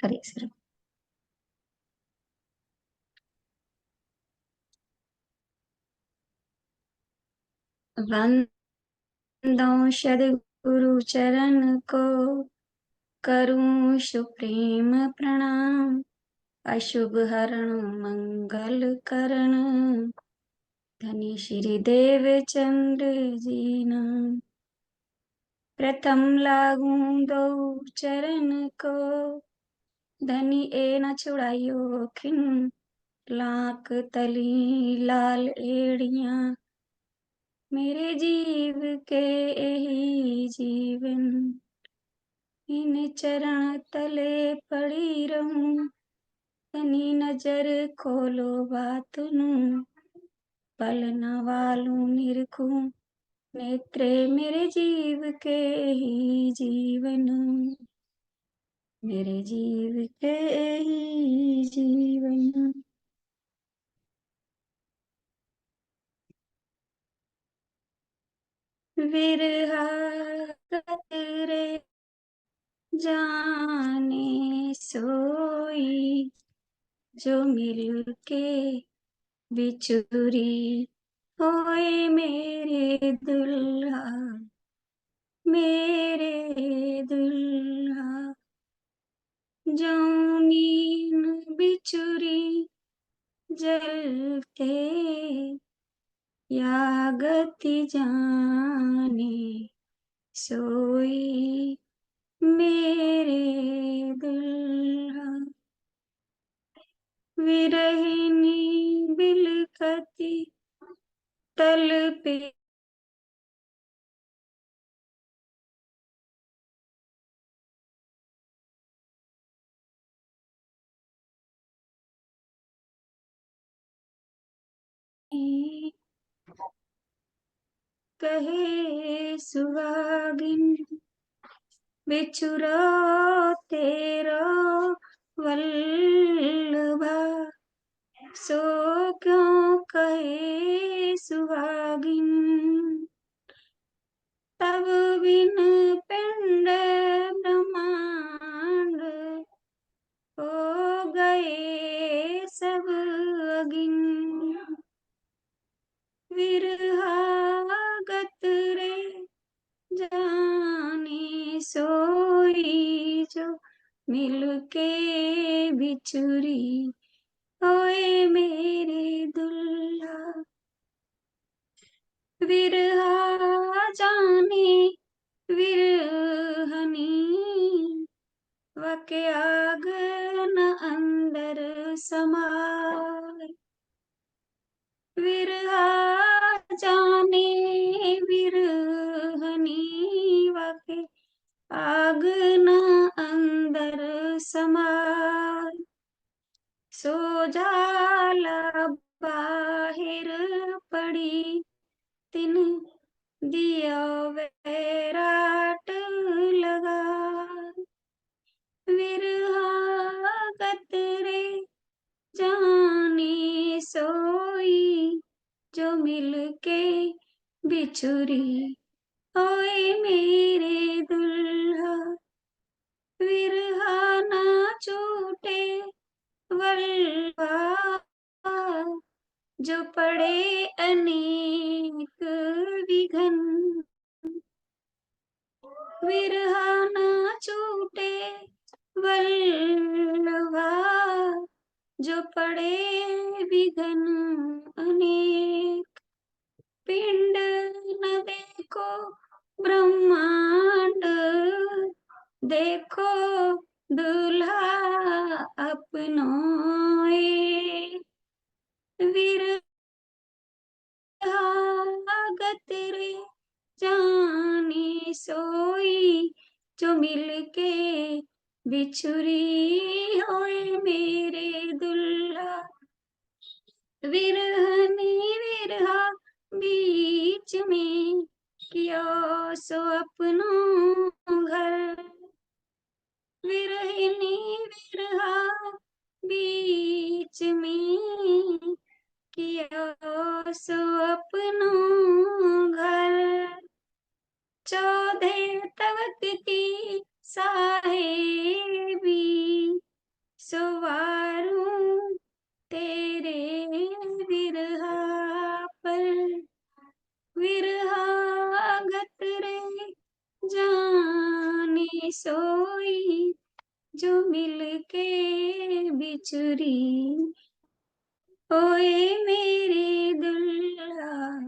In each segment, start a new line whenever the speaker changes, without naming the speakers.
करिए सर। वंदो सद्गुरु चरण को, करूं सुप्रीम प्रणाम। अशुभ हरण मंगल करण, धनी श्री देव चंद्र जी नाम। प्रथम लागू दो चरण को, धनी ए न छुड़ाइयो खिन। लाख तली लाल एड़िया, मेरे जीव के यही जीवन। इन चरण तले पड़ी रहूं, तनी नजर खोलो बात नू। पल न वालू निरखूं, नेत्रे मेरे जीव के ही जीवन। मेरे जीव के ही जीवन। विरहा कतरे जाने सोई, जो मिल के बिछुरी होए मेरे दुल्हा। मेरे दुल्हा, जमीन बिछुरी जलते, या गति जाने सोई मेरे दुल्हा। विरहिणी बिलखती तल पे, कहे सुहागिन बिछुरा तेरा वल्लभा। सो क्यों कहे सुहागिन, तब बिन पिंड ब्रह्मांड हो गए सब अगिन। विरहागत रे जाने सोई, जो मिलके बिछुरी होए मेरे दुल्हा। विरहा जाने विरहनी, वके आग न अंदर समाए। विरहा जाने विरहनी, वके आग न अंदर समाए। सो जाला बाहिर पड़ी, तिन दिया वैराट लगा। विरहागत रे जाने सोई, जो मिलके बिछुरी होए मेरे दुल्हा। विरहा ना छूटे वल्लभा, जो पड़े अनेक विघन। विरहा ना छूटे वल्लभा, जो पड़े विघन अनेक। पिंड न देखो ब्रह्मांड, देखो दूल्हा अपनोए। विरहागत रे जाने सोई, जो मिलके बिछुरी होए मेरे दुल्हा। विरहनी विरहा बीच में, किया सो अपनो घर। विरहिणी विरहा बीच में, किया सो अपनो घर। चौधे तवक की साहेबी, सवारूं तेरे विरहा पर, विरहागत रे जाने सोई, जो मिलके बिछुरी, ओए मेरे दुल्हा,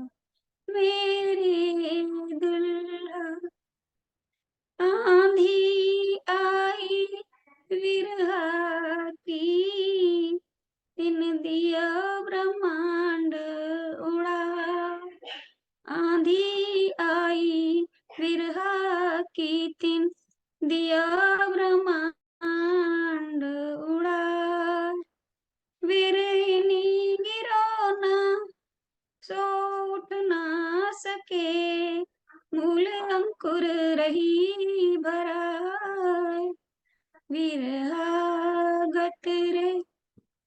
मेरे दुल्हा। आंधी आई विरहा की, दिन दिया ब्रह्मांड उड़ा, आंधी आई विरहा की, दिन दिया ब्रह्मांड उड़ा, विरहिणी गिरो ना, सो उठ ना सके, मूल अंकुर रही भरा, विरहागत रे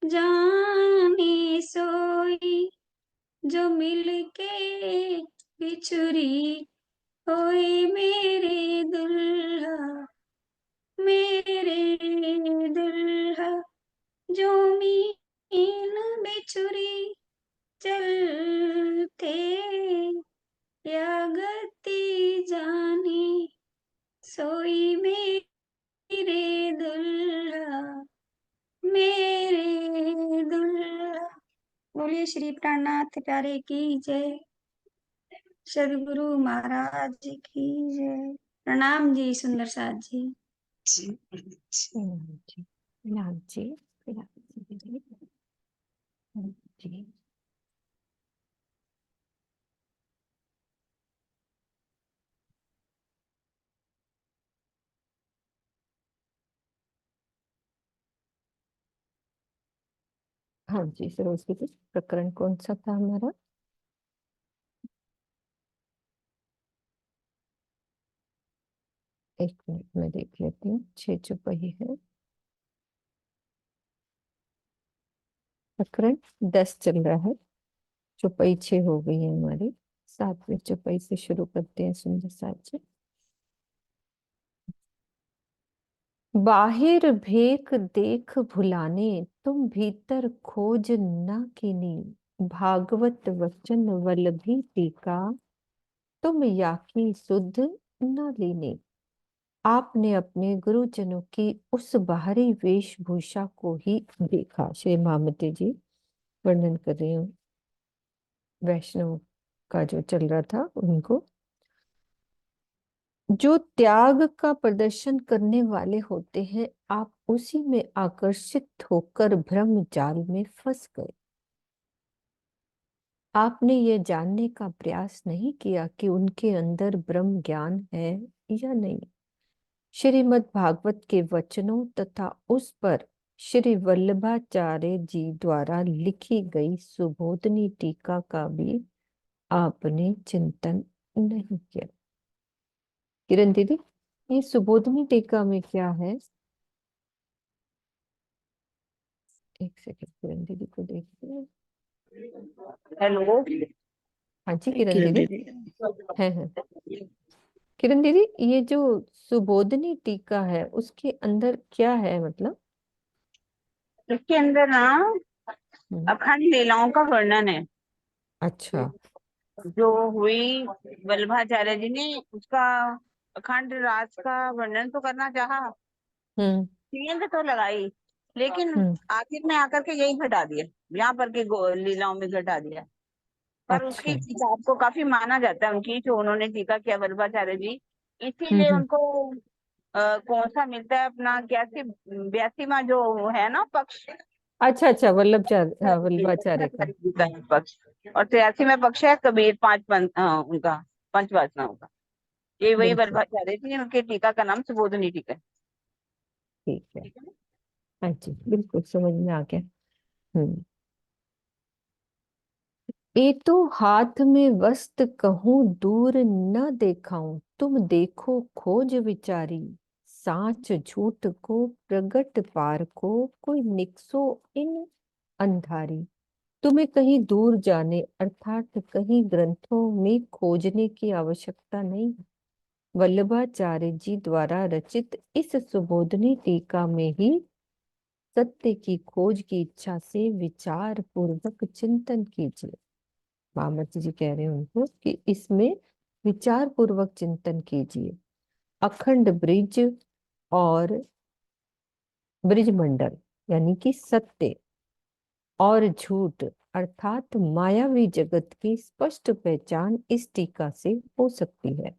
जाने सोई, जो मिलके बिछुरी, ओए मेरे दुल्हा, मेरे दुल्हा। जो मीन बिछुरी चलते, या गति जाने सोई, मेरे दुल्हा, मेरे दुल्हा। बोलिए श्री प्राणनाथ प्यारे की जय, सदगुरु महाराज की जय। प्रणाम जी सुंदर साथ जी।
जी जी प्रणाम जी, प्रणाम जी। जी हाँ जी सरोज जी, प्रकरण कौन सा था हमारा? एक मिनट में देख लेती हूँ, 6 चौपाई है। प्रकरण 10 चल रहा है, चौपाई 6 हो गई है हमारी। 7वें चौपाई से शुरू करते हैं सुंदर साथ जी। बाहिर भेख देख भुलाने, तुम भीतर खोज न कीनी, भागवत वचन वल्लभी टीका, तुम याकी सुध न लीनी। आपने अपने गुरुजनों की उस बाहरी वेशभूषा को ही देखा। श्री महामती जी वर्णन कर रही हूँ वैष्णव का जो चल रहा था उनको, जो त्याग का प्रदर्शन करने वाले होते हैं, आप उसी में आकर्षित होकर ब्रह्म जाल में फंस गए। आपने ये जानने का प्रयास नहीं किया कि उनके अंदर ब्रह्म ज्ञान है या नहीं। श्रीमद् भागवत के वचनों तथा उस पर श्री वल्लभाचार्य जी द्वारा लिखी गई सुबोधनी टीका का भी आपने चिंतन नहीं किया। किरण दीदी, ये सुबोधनी टीका में क्या है? एक सेकंड, किरण दीदी को देखते हैं।
हेलो
हाँ जी किरण
किरण
दीदी,
दीदी।
है। किरण दीदी, ये जो सुबोधनी टीका है उसके अंदर क्या है मतलब?
इसके अंदर ना
हम्म,
अखंड लीलाओं का वर्णन है
अच्छा।
जो हुई। वल्लभाचार्य जी ने उसका अखंड रास का वर्णन तो करना चाहा,
हम्म
नींद तो लगाई, लेकिन
हम्म
आखिर में आकर के यही घटा दिया, यहाँ पर के लीलाओं में घटा दिया। पर उसकी
अच्छा।
किताब को काफी माना जाता है, उनकी जो उन्होंने टीका किया वल्लभाचार्य जी, इसीलिए
हम्म।
उनको कौन सा मिलता है अपना, क्या 82वां जो है ना पक्ष,
अच्छा अच्छा, वल्लभाचार्य का।
पक्ष। और 83 में पक्ष है कबीर उनका पंचवासनाओं का। ये वही
बिल्कुल
वल्लभाचार्य थी, उनके टीका का नाम सुबोधनी टीका है।
ठीक है।
ठीक है ना?
हाँ जी बिल्कुल समझ में आ गया। हम्म। ए तो हाथ में वस्त कहूँ दूर न देखाऊं, तुम देखो खोज विचारी, साच झूठ को प्रगट पार को, कोई निकसो इन अंधारी। तुम्हें कहीं दूर जाने अर्थात कहीं ग्रंथों में खोजने की आवश्यकता नहीं है। वल्लभाचार्य जी द्वारा रचित इस सुबोधनी टीका में ही सत्य की खोज की इच्छा से विचार पूर्वक चिंतन कीजिए। मामती जी कह रहे हैं उनको कि इसमें विचार पूर्वक चिंतन कीजिए। अखंड ब्रिज और ब्रिज मंडल यानी कि सत्य और झूठ अर्थात मायावी जगत की स्पष्ट पहचान इस टीका से हो सकती है।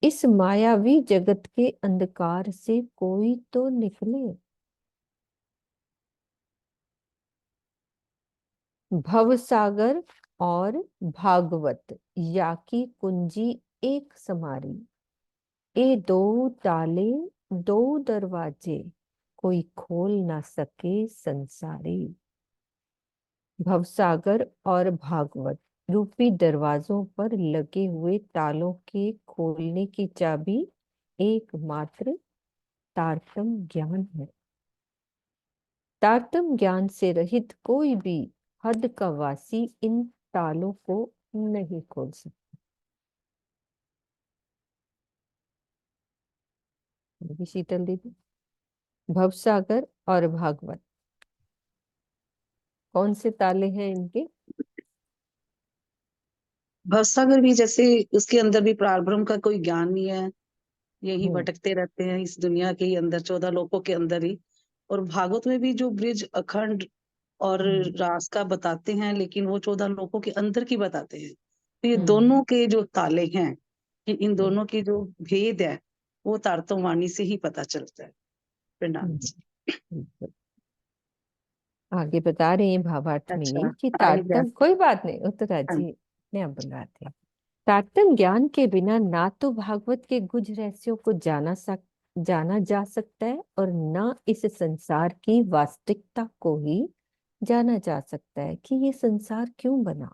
इस मायावी जगत के अंधकार से कोई तो निकले। भवसागर और भागवत या की कुंजी एक समारी, ए दो ताले दो दरवाजे, कोई खोल ना सके संसारी। भवसागर और भागवत रूपी दरवाजों पर लगे हुए तालों के खोलने की चाबी एकमात्र तारतम ज्ञान है। तारतम ज्ञान से रहित कोई भी हद का वासी इन तालों को नहीं खोल सकता। शीतल दीदी, भवसागर और भागवत कौन से ताले हैं इनके?
भवसागर भी जैसे उसके अंदर भी प्रारब्रह्म का कोई ज्ञान नहीं है, यही
हम्म
भटकते रहते हैं इस दुनिया के ही अंदर, 14 लोकों के अंदर ही। और भागवत में भी जो ब्रिज अखंड और
हम्म
रास का बताते हैं, लेकिन वो 14 लोकों के अंदर की बताते हैं। तो ये
हम्म
दोनों के जो ताले हैं, कि इन
हम्म,
दोनों के जो भेद है, वो तारतम वाणी से ही पता चलता है। प्रणाम
हम्म,
जी।
बिल्कुल। आगे बता रहे हैं भावार्थ में ये
अच्छा,
कि
आगे क्या?
तारतम, कोई बात नहीं, उत्तरा
हाँ,
जी ने अब बुलाते हैं। तारतम ज्ञान के बिना ना तो भागवत के गुज रहस्यों को जाना जा सकता है और ना इस संसार की वास्तविकता को ही जाना जा सकता है कि ये संसार क्यों बना।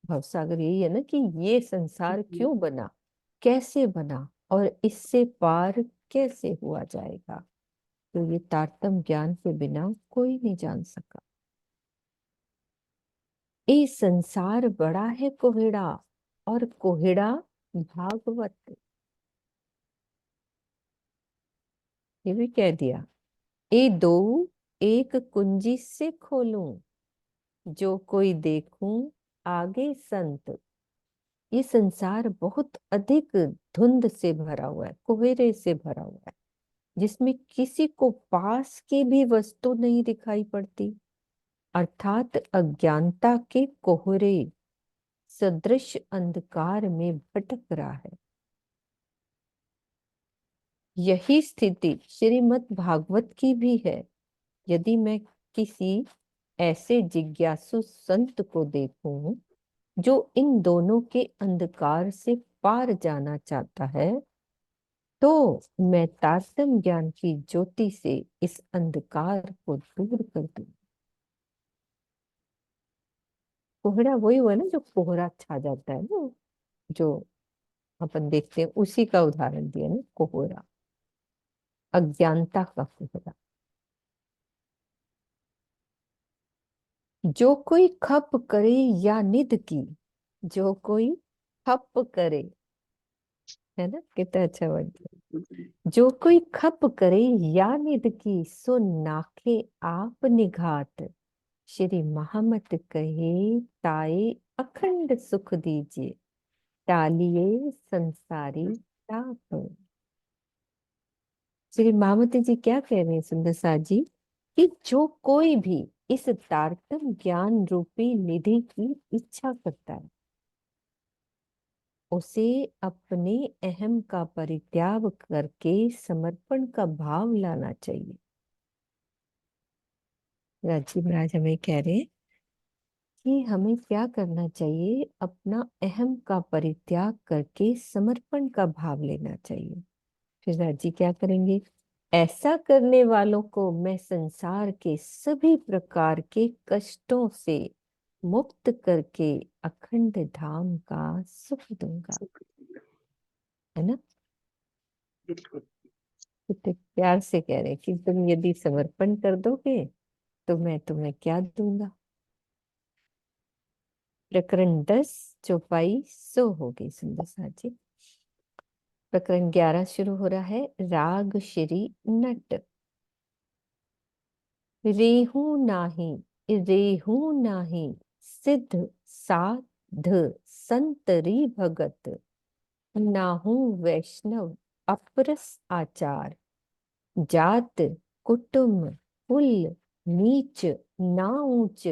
भवसागर यही है ना कि ये संसार क्यों बना, कैसे बना और इससे पार कैसे हुआ जाएगा। तो ये तारतम ज्ञान के बिना कोई नहीं जान सका। ये संसार बड़ा है कोहिड़ा और कोहिड़ा भागवत। ये भी कह दिया। ए दो एक कुंजी से खोलूं, जो कोई देखूं आगे संत। ये संसार बहुत अधिक धुंध से भरा हुआ है, कोहरे से भरा हुआ है, जिसमें किसी को पास की भी वस्तु नहीं दिखाई पड़ती, अर्थात अज्ञानता के कोहरे सदृश अंधकार में भटक रहा है। यही स्थिति श्रीमद् भागवत की भी है। यदि मैं किसी ऐसे जिज्ञासु संत को देखूं जो इन दोनों के अंधकार से पार जाना चाहता है, तो मैं तारतम ज्ञान की ज्योति से इस अंधकार को दूर कर दूं। कोहरा वही हुआ ना, जो कोहरा छा जाता है ना, जो अपन देखते हैं, उसी का उदाहरण दिया ना, कोहरा, अज्ञानता का कोहरा। जो कोई खप करे या निध की, जो कोई खप करे, है ना, कितना अच्छा वर्ड। जो कोई खप करे या निध की, सो नाखे आप निघात। श्री महामत कहे ताए अखंड सुख दीजिए, टालिए संसारी ताप। श्री महामती जी क्या कह रहे हैं सुंदर साथ जी, कि जो कोई भी इस तारतम ज्ञान रूपी निधि की इच्छा करता है, उसे अपने अहम का परित्याग करके समर्पण का भाव लाना चाहिए। राजीव महाराज हमें कह रहे हैं कि हमें क्या करना चाहिए, अपना अहम का परित्याग करके समर्पण का भाव लेना चाहिए। फिर राजी क्या करेंगे, ऐसा करने वालों को मैं संसार के सभी प्रकार के कष्टों से मुक्त करके अखंड धाम का सुख दूंगा। है ना,
बिल्कुल।
कितने प्यार से कह रहे हैं कि तुम यदि समर्पण कर दोगे तो मैं तुम्हें क्या दूंगा। प्रकरण 10 चौपाई 100 हो गई सुंदर साथ जी। प्रकरण 11 शुरू हो रहा है। राग श्री नट। रेहू नाही, रेहू नाही, सिद्ध साध संतरी भगत, नाहू वैष्णव अपरस आचार, जात कुटुम कुल नीच ना ऊंच,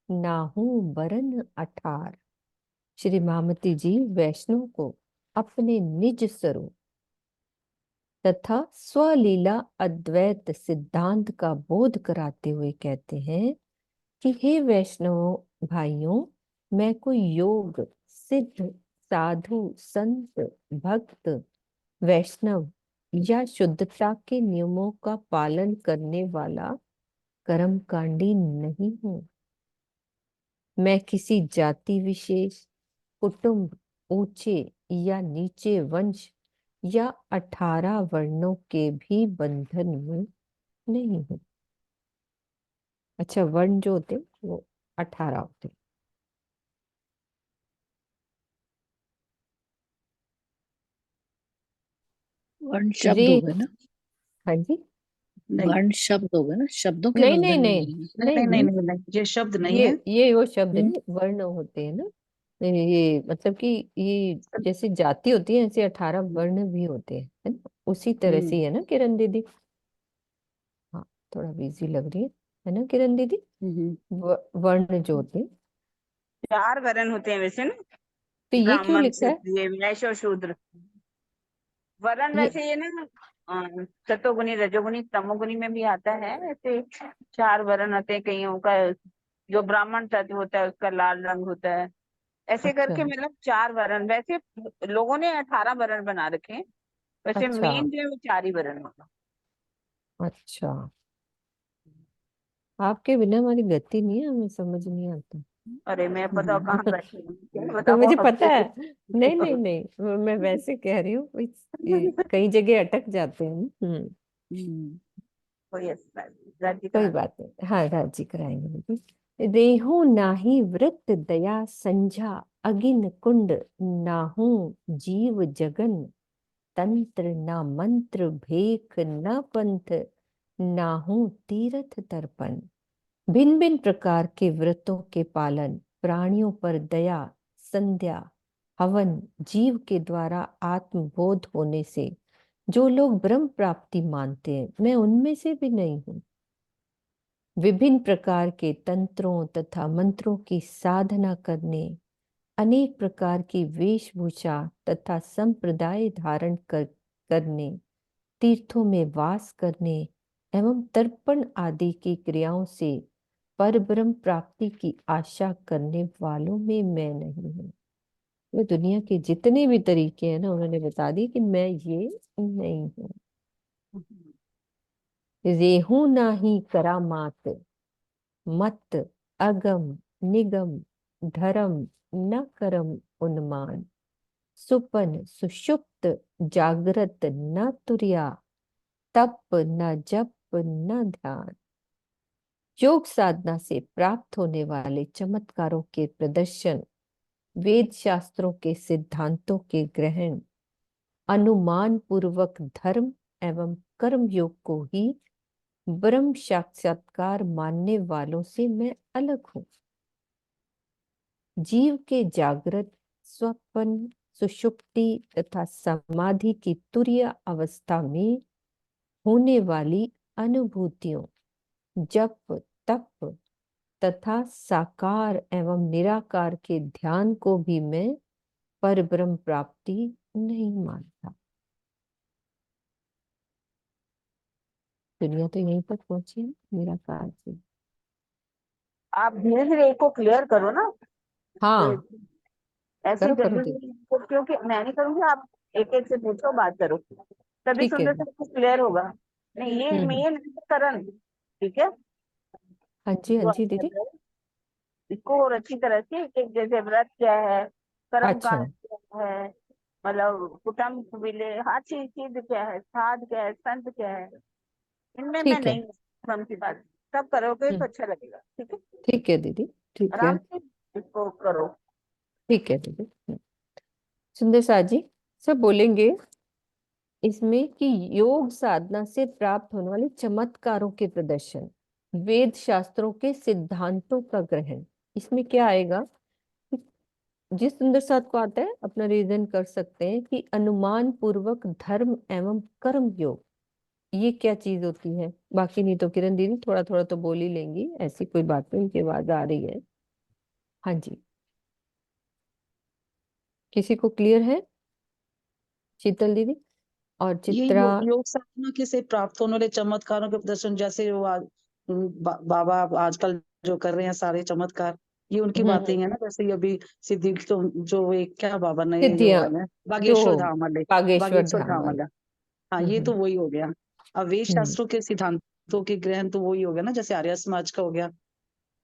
नाहू बरन अठार। श्री मामती जी वैष्णव को अपने निज स्वरूप तथा स्वलीला अद्वैत सिद्धांत का बोध कराते हुए कहते हैं कि हे वैष्णव भाइयों, मैं कोई योग सिद्ध साधु संत भक्त वैष्णव या शुद्धता के नियमों का पालन करने वाला कर्मकांडी नहीं हूं। मैं किसी जाति विशेष, कुटुंब, ऊंचे या नीचे वंश या 18 वर्णों के भी बंधन में नहीं हूं। अच्छा, वर्ण जो होते वो 18 होते।
वर्ण शब्द
रे
हो गए ना,
हाँ जी,
नहीं
वर्ण शब्द हो गए ना, शब्दों के
नहीं नहीं
बंधन में
नहीं
नहीं है।
नहीं
नहीं
नहीं
नहीं,
नहीं नहीं, ये शब्द नहीं
ये
है।
ये वो शब्द
हम्म,
नहीं, वर्ण होते हैं ना। ये मतलब कि ये जैसे जाति होती है ऐसे 18 वर्ण भी होते हैं, है ना? उसी तरह से ही है ना किरण दीदी? हाँ, थोड़ा बिजी लग रही है ना किरण दीदी?
हम्म,
वर्ण जो होते हैं,
4 वर्ण होते हैं वैसे ना,
तो ये क्यों
ब्राह्मण
लिखा है?
क्षत्रिय वैश्य और शूद्र। वर्ण
ये
वैसे ये ना सतोगुनी रजोगुनी तमोगुनी में भी आता है। ऐसे 4 वर्ण होते हैं। कईयों का जो ब्राह्मण तत्व होता है उसका लाल रंग होता है। ऐसे
अच्छा
करके मतलब 4 वर्ण। वैसे लोगों ने 18 वर्ण बना रखे हैं। वैसे
अच्छा
मेन जो है वो 4 ही वर्ण होता
अच्छा, आपके बिना हमारी गति नहीं है, हमें समझ नहीं आता।
है। अरे मैं पता कहाँ बैठी हूँ, क्या
तो
बताऊँ
मुझे पता
आपको।
है। नहीं नहीं नहीं, मैं वैसे कह रही हूँ, कई जगह अटक जाते हैं।
हम्म,
कोई ऐसी बात नहीं, राज्य
कोई
करा दो।
बात नहीं, हाँ राजी कराएंगे बिल्कुल। रेहू नाही व्रत दया संझा, अगिन कुंड नाहू जीव जगन, तंत्र न मंत्र भेख न पंथ, नाहू तीर्थ तर्पण। भिन्न भिन्न प्रकार के व्रतों के पालन, प्राणियों पर दया, संध्या, हवन, जीव के द्वारा आत्मबोध होने से जो लोग ब्रह्म प्राप्ति मानते हैं, मैं उनमें से भी नहीं हूं। विभिन्न प्रकार के तंत्रों तथा मंत्रों की साधना करने, अनेक प्रकार की वेशभूषा तथा संप्रदाय धारण करने, तीर्थों में वास करने एवं तर्पण आदि की क्रियाओं से परब्रह्म प्राप्ति की आशा करने वालों में मैं नहीं हूँ। वो दुनिया के जितने भी तरीके हैं ना, उन्होंने बता दी कि मैं ये नहीं हूँ। रेहू नाही करामात, मत अगम निगम धर्म न करम उन्मान, सुपन सुषुप्त जागृत न तुरिया, तप न जप न ध्यान। योग साधना से प्राप्त होने वाले चमत्कारों के प्रदर्शन, वेद शास्त्रों के सिद्धांतों के ग्रहण, अनुमान पूर्वक धर्म एवं कर्म योग को ही ब्रह्म साक्षात्कार मानने वालों से मैं अलग हूं। जीव के जागृत, स्वप्न, सुषुप्ति तथा समाधि की तुरीय अवस्था में होने वाली अनुभूतियों, जप तप तथा साकार एवं निराकार के ध्यान को भी मैं परब्रह्म प्राप्ति नहीं मानता। दुनिया तो यहीं तक पहुंची है निराकार से।
आप धीरे धीरे एक को क्लियर करो ना।
हाँ,
ऐसे
करो करो
जल्दी
दीदी।
जल्दी क्योंकि मैं नहीं करूंगी। आप एक एक से पूछो, बात करो, तभी
ठीक है।
सुंदर सबको क्लियर होगा। नहीं, ये
हम्म।
मेन करण, ठीक है,
हाँ जी हाँ
जो
जी
आप कर
दीदी।
रहे हो, इसको और अच्छी तरह से एक एक, जैसे व्रत क्या है, कर्म
अच्छा
कांड क्या है, मतलब कुटुम्ब कुबिले, हर चीज चीज क्या है, साध क्या है, संत क्या है, इनमें मैं
ठीक है।
नहीं हूँ। क्रम की बात सब करोगे तो
हम्म।
अच्छा लगेगा। ठीक है,
ठीक है दीदी। ठीक है।
आराम से इसको करो।
ठीक है दीदी। सुंदर सा जी सब बोलेंगे इसमें कि योग साधना से प्राप्त होने वाले चमत्कारों के प्रदर्शन, वेद शास्त्रों के सिद्धांतों का ग्रहण। इसमें क्या आएगा, जिस सुंदर साथ को आता है अपना रीजन कर सकते हैं कि अनुमान पूर्वक धर्म एवं कर्म योग, ये क्या चीज होती है। बाकी नहीं तो किरण दीदी थोड़ा थोड़ा तो बोल ही लेंगी, ऐसी कोई बात नहीं, उनकी आवाज आ रही है। हाँ जी, किसी को क्लियर है? शीतल दीदी और
ये
चित्रा।
योग साधना के से प्राप्त होने वाले चमत्कारों के प्रदर्शन, जैसे वो बाबा आजकल जो कर रहे हैं सारे चमत्कार, ये उनकी बातें ही है ना। जैसे ये अभी सिद्धि तो जो एक क्या बाबा नए जो
सिद्धियां
आए हैं,
जो
बागेश्वर धाम वाले,
बागेश्वर
बागेश्वर
धाम
धाम
वाले।
वाला। हाँ,
हम्म
ये तो
हम्म
वही हो गया। अब वेद
हम्म
शास्त्रों के सिद्धांतों के ग्रहण तो वही हो गया ना, जैसे आर्य समाज का हो गया।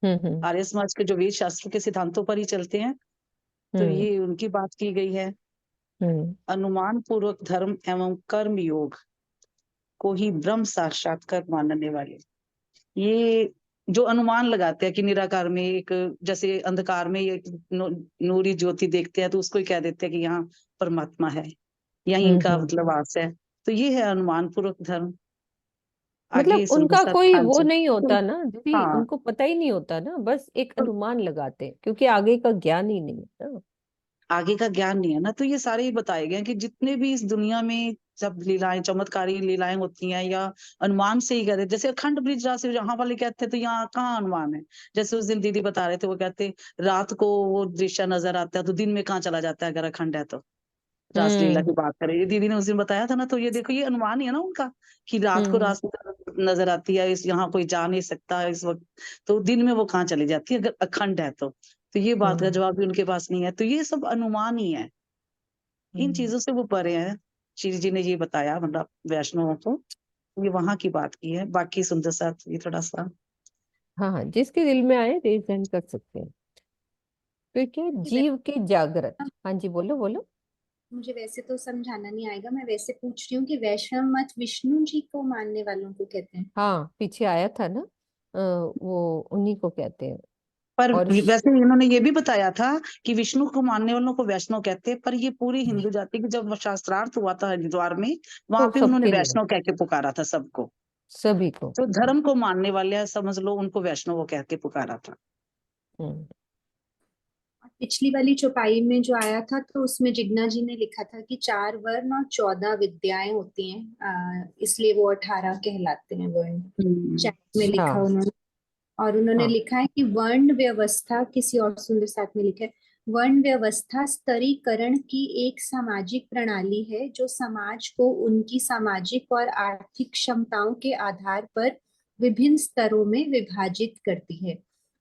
हम्म
आर्य समाज के जो वेद शास्त्रों के सिद्धांतों पर ही चलते हैं, तो
हम्म
ये उनकी बात की गई है।
हम्म
अनुमान पूर्वक धर्म एवं कर्म योग को ही ब्रह्म साक्षात्कार मानने वाले, ये जो अनुमान लगाते हैं कि निराकार में एक, जैसे अंधकार में एक नूरी ज्योति देखते हैं तो उसको ही कह देते हैं कि यहाँ परमात्मा है, यही इनका
हम्म।
मतलब वास है। तो ये है अनुमान पूर्वक धर्म।
मतलब
आगे सुंदर
उनका
सा,
कोई
हाँ
वो
जी।
नहीं होता ना दीदी,
हाँ,
उनको पता ही नहीं होता ना, बस एक
तो
अनुमान लगाते हैं क्योंकि आगे का ज्ञान ही नहीं है ना।
आगे का ज्ञान नहीं है ना, तो ये सारे ही बताए गए हैं कि जितने भी इस दुनिया में जब लीलाएं, चमत्कारी लीलाएं होती हैं, या अनुमान से ही कहते हैं। जैसे अखंड ब्रिज राशि यहाँ वाले कहते हैं, तो यहाँ कहाँ अनुमान है। जैसे उस दिन दीदी बता रहे थे, वो कहते रात को वो दृश्य नजर आता है, तो दिन में कहाँ चला जाता है अगर अखंड है तो। रासलीला की
हम्म
बात करें, ये दीदी ने उस दिन बताया था ना, तो ये देखो ये अनुमान ही है ना उनका, कि रात को
हम्म
रास नजर आती है, इस यहाँ कोई जा नहीं सकता इस वक्त, तो दिन में वो कहाँ चली जाती है अगर अखंड है तो ये बात का
हम्म
जवाब भी उनके पास नहीं है। तो ये सब अनुमान ही है, इन
हम्म।
चीजों से वो परे हैं। श्री जी ने ये बताया, मतलब वैष्णवों को, ये वहां की बात की है। बाकी सुंदर साथ ये थोड़ा सा,
हाँ हाँ, जिसके दिल में आए रीजन कर सकते हैं। फिर क्या, जीव के जागृत। हाँ जी, बोलो बोलो।
मुझे वैसे तो समझाना नहीं आएगा, मैं वैसे पूछ रही हूँ कि वैष्णव मत विष्णु जी को मानने वालों को कहते हैं।
हाँ पीछे आया था ना, वो उन्हीं को कहते हैं।
पर
और
वैसे इन्होंने ये भी बताया था कि विष्णु को मानने वालों को वैष्णव कहते हैं, पर ये पूरी हिंदू जाति की जब शास्त्रार्थ हुआ था हरिद्वार में, वहां
तो
पे उन्होंने
सबके लिए,
वैष्णव कह के पुकारा था सबको।
सभी को।
जो धर्म को मानने वाले हैं, समझ लो उनको वैष्णव कह के पुकारा था।
हम्म
और पिछली वाली चौपाई में जो आया था, तो उसमें जिग्ना जी ने लिखा था कि 4 वर्ण और 14 विद्याएं होती हैं, इसलिए वो 18 कहलाते हैं वर्ण। चैट में लिखा
हाँ
उन्होंने। और उन्होंने
हाँ।
लिखा है कि वर्ण व्यवस्था, किसी और सुंदर साथ में लिखा है, वर्ण व्यवस्था स्तरीकरण की एक सामाजिक प्रणाली है जो समाज को उनकी सामाजिक और आर्थिक क्षमताओं के आधार पर विभिन्न स्तरों में विभाजित करती है।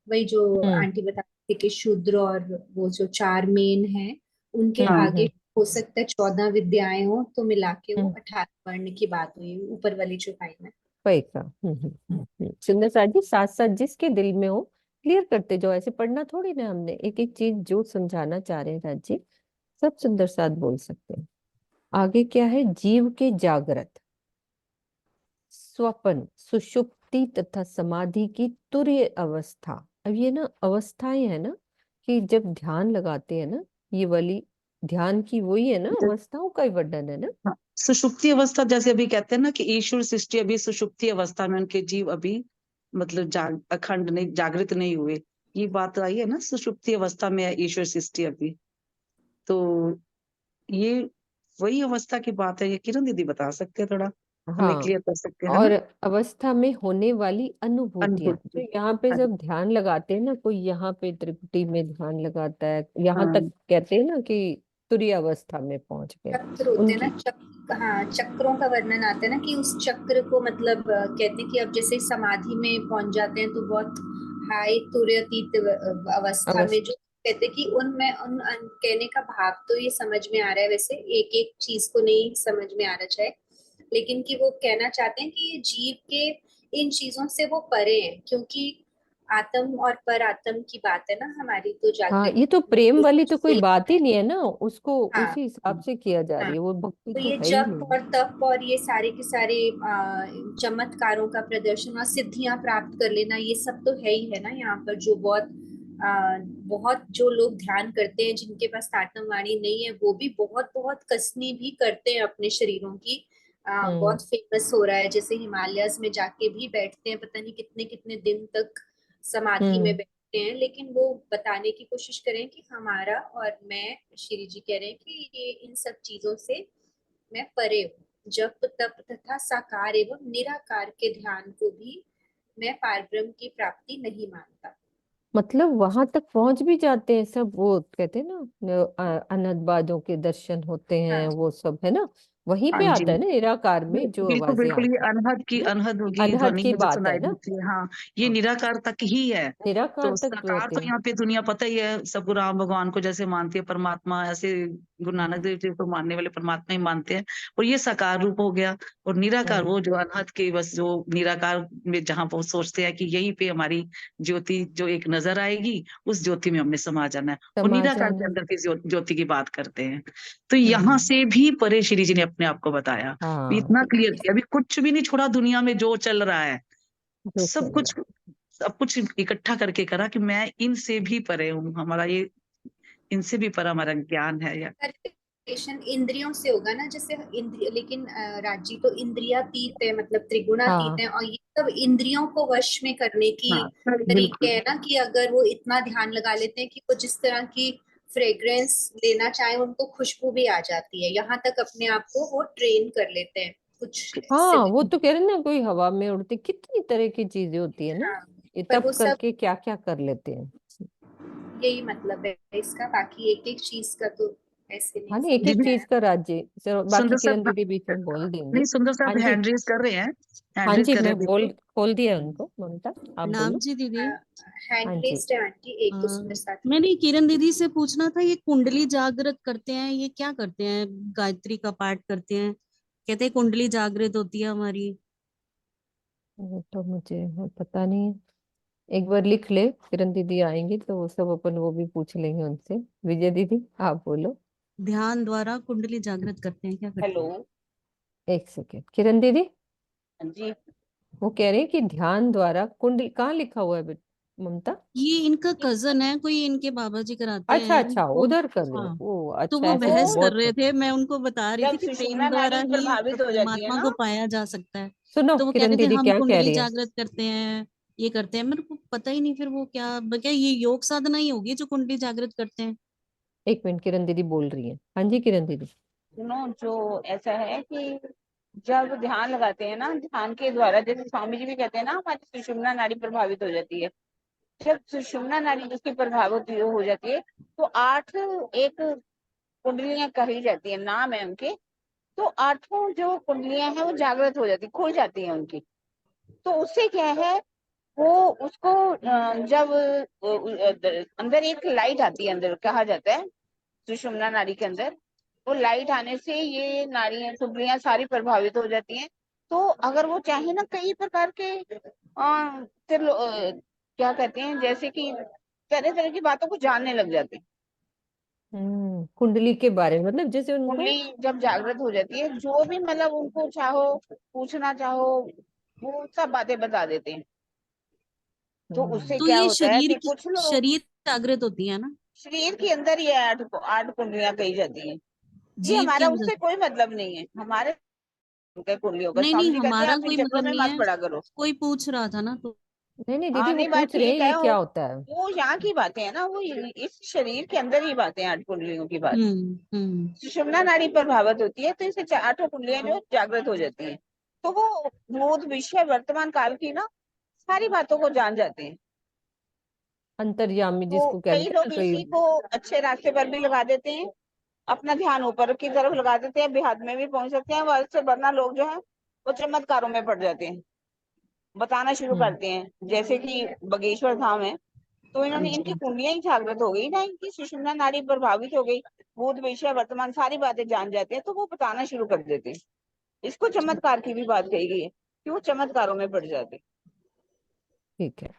वही जो
हम्म
आंटी बता रही थी कि शूद्र और वो जो 4 मेन हैं, उनके
हाँ,
आगे हो सकता है 14 विद्याएं हो, तो मिला के वो
हम्म।
18 वर्ण की बात हुई ऊपर वाली चौपाई में।
वही का। सुंदर साथ जी, साथ साथ जिसके दिल में हो क्लियर करते जाओ, ऐसे पढ़ना थोड़ी ना हमने, एक एक चीज जो समझाना चाह रहे हैं राज जी, सब सुंदर साथ बोल सकते हैं। आगे क्या है, जीव के जागृत, स्वप्न, सुषुप्ति तथा समाधि की तुरीय अवस्था। अब ये ना अवस्थाएं है ना, कि जब ध्यान लगाते हैं ना, ये वाली ध्यान की वही है ना, अवस्थाओं का ही वर्णन है ना।
हाँ, सुषुप्ति अवस्था, जैसे अभी कहते हैं ना कि ईश्वर सृष्टि अभी सुषुप्ति अवस्था में, उनके जीव अभी मतलब अखंड नहीं, जागृत नहीं हुए। ये बात आई है ना, सुषुप्ति अवस्था में है ईश्वर सृष्टि अभी। तो ये वही अवस्था की बात है, ये किरण दीदी बता सकते हैं, थोड़ा हमें
हाँ,
क्लियर कर सकते हैं, है
और
ना।
अवस्था में होने वाली अनुभूतियां,
अनुभूति।
तो यहाँ पे
हाँ,
जब ध्यान लगाते हैं ना, कोई यहाँ पे त्रिपुटी में ध्यान लगाता है, यहाँ
हाँ,
तक कहते हैं ना कि तुरीय अवस्था में पहुंच गए
चक्र होते हैं ना,
उनकी।
चक्र, हाँ चक्रों का वर्णन आता है ना, कि उस चक्र को मतलब कहते हैं कि अब जैसे समाधि में पहुंच जाते हैं तो बहुत हाई तुरतीत अवस्था में, जो
अवस्था।
कहते हैं कि उनमें कहने का भाव तो ये समझ में आ रहा है, वैसे एक एक चीज को नहीं समझ में आ रहा चाहे, लेकिन कि वो कहना चाहते हैं कि ये जीव के इन चीजों से वो परे हैं, क्योंकि आत्म और पर आत्म की बात है ना हमारी, तो
हाँ,
जागृत
ये तो प्रेम वाली तो कोई बात ही
है।
नहीं है ना, उसको
हाँ
उसी हिसाब से किया जा रही
हाँ,
है, वो भक्ति
तो
तो
ये
है ही
जप
नहीं।
और तप और ये सारे के सारे चमत्कारों का प्रदर्शन और सिद्धियां प्राप्त कर लेना, ये सब तो है ही है ना यहाँ पर, जो बहुत बहुत जो लोग ध्यान करते हैं जिनके पास तारतम वाणी नहीं है वो भी बहुत बहुत कसनी भी करते हैं अपने शरीरों की।
हम्म
बहुत फेमस हो रहा है, जैसे हिमालयस में जाके भी बैठते हैं, पता नहीं कितने कितने दिन तक समाधि में
हम्म
बैठते हैं, लेकिन वो बताने की कोशिश करें कि हमारा, और मैं, श्री जी कह रहे हैं कि ये इन सब चीजों से मैं परे हूँ। जप तप तथा साकार एवं निराकार के ध्यान को भी मैं पारब्रह्म की प्राप्ति नहीं मानता।
मतलब वहां तक पहुंच भी जाते हैं सब, वो कहते हैं ना अनंतबादों के दर्शन होते हैं,
हाँ
वो सब है ना, वहीं
हाँ
पे
जी,
आता है ना निराकार में जो
बिल्कुल
आवाजें
बिल्कुल, ये
आती है ना,
अनहद होगी
अनहद
ध्वनि
की
में जो
बात है
सुनाई
ना।
देती है, हाँ, ये
हाँ,
निराकार तक ही है।
निराकार
तो
तक
साकार
होते
तो
हैं।
यहाँ पे दुनिया पता ही है सबको, राम भगवान को जैसे मानती है परमात्मा, ऐसे गुरु नानक देव जी को मानने वाले परमात्मा ही मानते हैं। और ये साकार रूप हो गया। और निराकार
हम्म
वो जो अनहद के, बस जो निराकार में जहाँ वो सोचते हैं कि यहीं पे हमारी ज्योति जो एक नजर आएगी, उस ज्योति में हमने समा जाना है। और
समा
निराकार के
जाना।
अंदर की ज्योति की बात करते हैं। तो यहाँ
हम्म
से भी परे श्री जी ने अपने आप को बताया,
हाँ,
इतना क्लियर किया, अभी कुछ भी नहीं छोड़ा दुनिया में जो चल रहा है,
जो
सब
चल
कुछ,
रहा
सब कुछ इकट्ठा करके करा कि मैं इनसे भी परे हूँ, हमारा ये इनसे भी पर हमारा ज्ञान है या।
क्वालिफिकेशन इंद्रियों से होगा ना, जैसे इंद्रिय, लेकिन राजी तो इंद्रियातीत है, मतलब त्रिगुणातीत
हाँ।
है, और ये सब इंद्रियों को वश में करने की
हाँ
तरीके
बिल्कुल।
है ना, कि अगर वो इतना ध्यान लगा लेते हैं कि वो जिस तरह की फ्रेग्रेंस लेना चाहे उनको खुशबू भी आ जाती है, यहाँ तक अपने आप को वो ट्रेन कर लेते हैं कुछ
हाँ, वो
सिद्ध।
तो कह रहे हैं ना, कोई हवा में उड़ती, कितनी तरह की चीजें होती है ना,
हाँ,
ये
पर वो
तप
सब
करके क्या क्या कर लेते हैं।
यही मतलब है इसका, बाकी एक एक चीज का तो ऐसे नहीं
हाँ नहीं, एक एक
समझ में
दीदी
आया।
चीज का राज्य, चलो बाकी
सुंदर
किरण
साहब,
दीदी बीच में बोल देंगी।
नहीं सुंदर
हाँ
साहब
जी।
हैंड रेज कर रहे हैं,
हाँ
हैंड रेज
जी,
कर रहे
मैं
हैं
बोल
देखो।
खोल दिया उनको, ममता आप
प्रणाम
बोलो।
जी दीदी।
हैंड
हाँ जी।
रेस्ड है आंटी,
अ,
एक दो सुंदर साथ में।
मैंने किरण दीदी से पूछना था, ये कुंडली जागृत करते हैं, ये क्या करते हैं? गायत्री का पाठ करते हैं, कहते हैं कुंडली जागृत होती है हमारी।
वो तो मुझे पता नहीं है, एक बार लिख ले, किरण दीदी आएंगी तो वो सब अपन वो भी पूछ लेंगे उनसे। विजय दीदी आप बोलो।
ध्यान द्वारा कुंडली जागृत करते हैं, क्या करते
हेलो।
हैं?
एक सेकेंड किरण दीदी,
जी।
वो कह रहे हैं कि ध्यान द्वारा कुंडली, कहाँ लिखा हुआ है ममता?
ये इनका कजन है कोई, इनके बाबा जी कराते
अच्छा
हैं
अच्छा,
वो।
उधर कर रहे हो,
हाँ,
ओ
तो
अच्छा,
वो
ऐसे तो
बहस
वो
कर
बहुत।
रहे थे, मैं उनको बता रही
जब
थी कि प्रेम
सुषुम्ना
द्वारा
नाड़ी
ही
प्रभावित हो जाती है
परमात्मा को
ना,
पाया जा सकता है।
सुनो
तो वो
किरण
कहते थे
दीदी
हम
क्या कह
कुंडली
रही है।
जागृत करते हैं, ये करते हैं, मेरे को पता ही नहीं फिर वो क्या, क्या ये योग साधना ही होगी जो कुंडली जागृत करते हैं?
एक मिनट, किरण दीदी बोल रही है। हाँ जी किरण दीदी।
सुनो, जो ऐसा है कि जब ध्यान लगाते हैं ना, ध्यान के द्वारा, जैसे स्वामी जी भी कहते हैं ना, हमारी सुषुम्ना नाड़ी प्रभावित हो जाती है। जब सुषुम्ना नाड़ी जिसकी प्रभावित हो जाती है, तो 8 एक कुंडलियां कही जाती है, नाम है उनके। तो 8 जो कुंडलियां हैं वो जागृत हो जाती, खुल जाती हैं उनकी। तो उससे क्या है, वो उसको जब अंदर एक लाइट आती है, अंदर कहा जाता है सुषुम्ना नाड़ी के अंदर, वो लाइट आने से ये नाड़ियां कुंडलियां सारी प्रभावित हो जाती हैं। तो अगर वो चाहे ना, कई प्रकार के क्या कहते हैं, जैसे कि तरह तरह की बातों को जानने लग जाते हैं।
कुंडली के बारे में, मतलब जैसे उनको।
कुंडली जब जागृत हो जाती है, जो भी मतलब उनको चाहो, पूछना चाहो, वो सब बातें बता देते हैं। तो उससे
हम्म
तो
क्या
ये
होता है
शरीर
कि
की,
कुछ लोग,
शरीर जागृत होती है ना?
शरीर के अंदर ये 8 कुंडलियां कही जाती हैं। जी,
जीव के
हमारा
अंदर?
उससे कोई मतलब नहीं है, हमारे कुंडलियों का।
नहीं
स्वामी
नहीं,
जी कहते हैं
हमारा
आप इन
कोई
चक्करों
मतलब
में
नहीं
मत
है,
पड़ा करो।
कोई पूछ रहा था ना तो।
नहीं नहीं दीदी,
हाँ,
वो
नहीं, बात
पूछ रहे हैं
ठीक
ये
है।
क्या होता है।
वो यहाँ की बातें हैं ना, वो इस शरीर के अंदर ही बातें हैं, 8 कुंडलियों की बात।
हम्म।
सुषुम्ना नाड़ी प्रभावित होती है, तो इसे 8 कुंडलियां जो जागृत हो जाती हैं। तो वो भूत विषय वर्तमान काल की ना सारी बातों को जान जाते हैं।
अंतर्यामी
तो
जिसको
कई
कहते हैं
लोग
ना कोई।
इसी को अच्छे रास्ते पर भी लगा देते हैं, अपना ध्यान ऊपर की तरफ लगा देते हैं, बेहद में भी पहुंच सकते हैं। वह से वरना लोग जो है वो चमत्कारों में पड़ जाते हैं, बताना शुरू
हम्म
करते हैं। जैसे कि बागेश्वर धाम है, तो इन्होंने, इनकी कुंडलियां ही जागृत हो गई ना, इनकी सुषुम्ना नाड़ी प्रभावित हो गई, भूत विषय वर्तमान सारी बातें जान जाते हैं, तो वो बताना शुरू कर देते हैं। इसको चमत्कार की भी बात कही गई है कि वो चमत्कारों में पड़ जाते हैं।
ठीक है।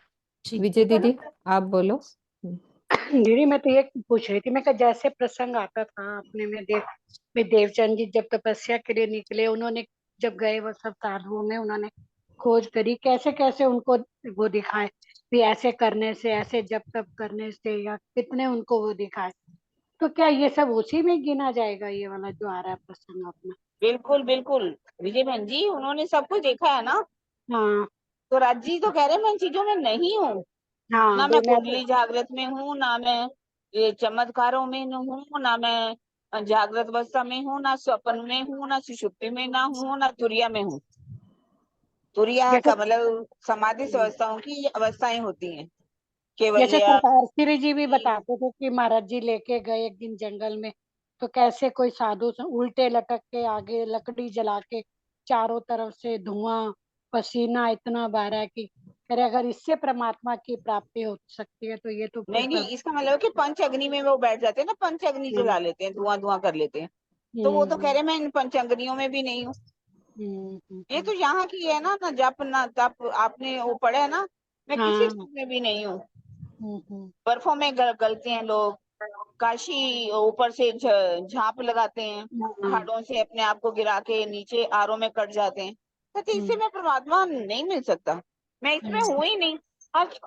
ठीक
विजय
है ना।
दीदी आप बोलो।
दीदी मैं तो ये पूछ रही थी, मैं कहा जैसे प्रसंग आता था अपने में में देवचंद जी जब तपस्या के लिए निकले, उन्होंने जब गए वो सब साधुओं में, उन्होंने खोज करी कैसे कैसे उनको वो दिखाए, भी ऐसे करने से, ऐसे जप तप करने से, या कितने उनको वो दिखाए। तो क्या ये सब उसी में गिना जाएगा, ये वाला जो आ रहा है प्रसंग अपना?
बिल्कुल बिल्कुल विजय बहन जी, उन्होंने सब कुछ देखा है ना।
हाँ
तो राज जी तो कह रहे हैं मैं इन चीजों में नहीं हूँ,
हाँ,
ना
भी
मैं
मैं
कुंडली जागृत में हूँ, ना मैं ये चमत्कारों में न हूँ, ना मैं जागृत अवस्था में हूँ, ना स्वप्न में हूँ, ना सुषुप्ति में ना हूँ, ना तुरिया में हूँ। तुरिया
जैसे
का मतलब समाधि अवस्थाओं की अवस्थाएं होती हैं,
जैसे
केवल्य।
सरकार श्री जी भी बताते थे कि महाराज जी लेके गए एक दिन जंगल में, तो कैसे कोई साधु से उल्टे लटक के आगे लकड़ी जला के चारों तरफ से धुआं, पसीना इतना बह रहा है कि कह रहे अगर इससे परमात्मा की प्राप्ति हो सकती है तो ये तो फिर
नहीं
सब।
नहीं, इसका मतलब है कि पंच अग्नि में वो बैठ जाते हैं ना, पंच अग्नि
हम्म
जला लेते हैं, धुआं धुआं कर लेते हैं। तो वो तो कह
हम्म
रहे हैं मैं इन पंच अग्नियों में भी नहीं हूँ। ये तो यहाँ की है ना, ना जप ना तप, आपने वो पढ़ा है ना। मैं किसी
हाँ
चीज में भी नहीं हूँ।
हम्म
बर्फों में गलते हैं लोग, काशी ऊपर से झांप लगाते हैं,
हाँ
पहाड़ों से अपने आप को गिरा के नीचे आरों में कट जाते हैं। तो इससे
हम्म
मैं परमात्मा नहीं मिल सकता, मैं इसमें
हम्म
हूं ही नहीं। आज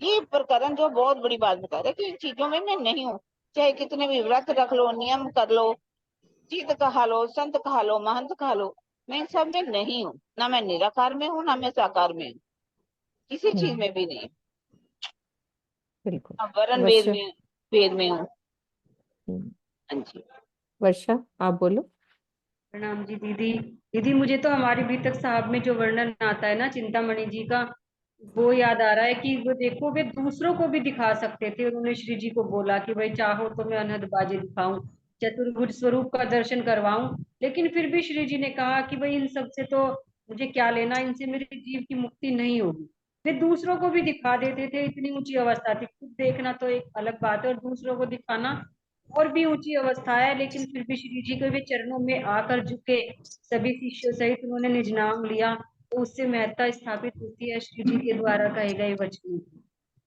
ये प्रकरण जो बहुत बड़ी बात बता रहा है कि इन चीजों में मैं नहीं हूँ। चाहे कितने भी व्रत रख लो, नियम कर लो, चित कहा लो, संत कहा लो, महंत कहा लो, मैं इन सब में नहीं हूँ। ना मैं निराकार में हूँ, ना मैं साकार में हूँ, किसी चीज
हम्म,
में भी नहीं।
बिल्कुल।
अब वरण
वर्षा।
वेद में हूँ।
हम्म,
हाँ जी।
वर्षा आप बोलो।
प्रणाम जी दीदी। दीदी मुझे तो हमारे भीतर साहब में जो वर्णन आता है ना चिंतामणि जी का, वो याद आ रहा है कि वो देखो वे दूसरों को भी दिखा सकते थे। उन्होंने श्री जी को बोला कि भाई चाहो तो मैं अनहद बाजी दिखाऊं, चतुर्भुज स्वरूप का दर्शन करवाऊं, लेकिन फिर भी श्री जी ने कहा कि भाई इन सब से तो मुझे क्या लेना, इनसे मेरे जीव की मुक्ति नहीं होगी। वे दूसरों को भी दिखा देते थे, इतनी ऊंची अवस्था थी। खुद देखना तो एक अलग बात है और दूसरों को दिखाना और भी ऊंची अवस्था है, लेकिन फिर भी श्री जी के वे चरणों में आकर झुके, सभी शिष्यों सहित उन्होंने निज नाम लिया, तो उससे महत्ता स्थापित होती है श्री जी के द्वारा कहे गए वचनों की।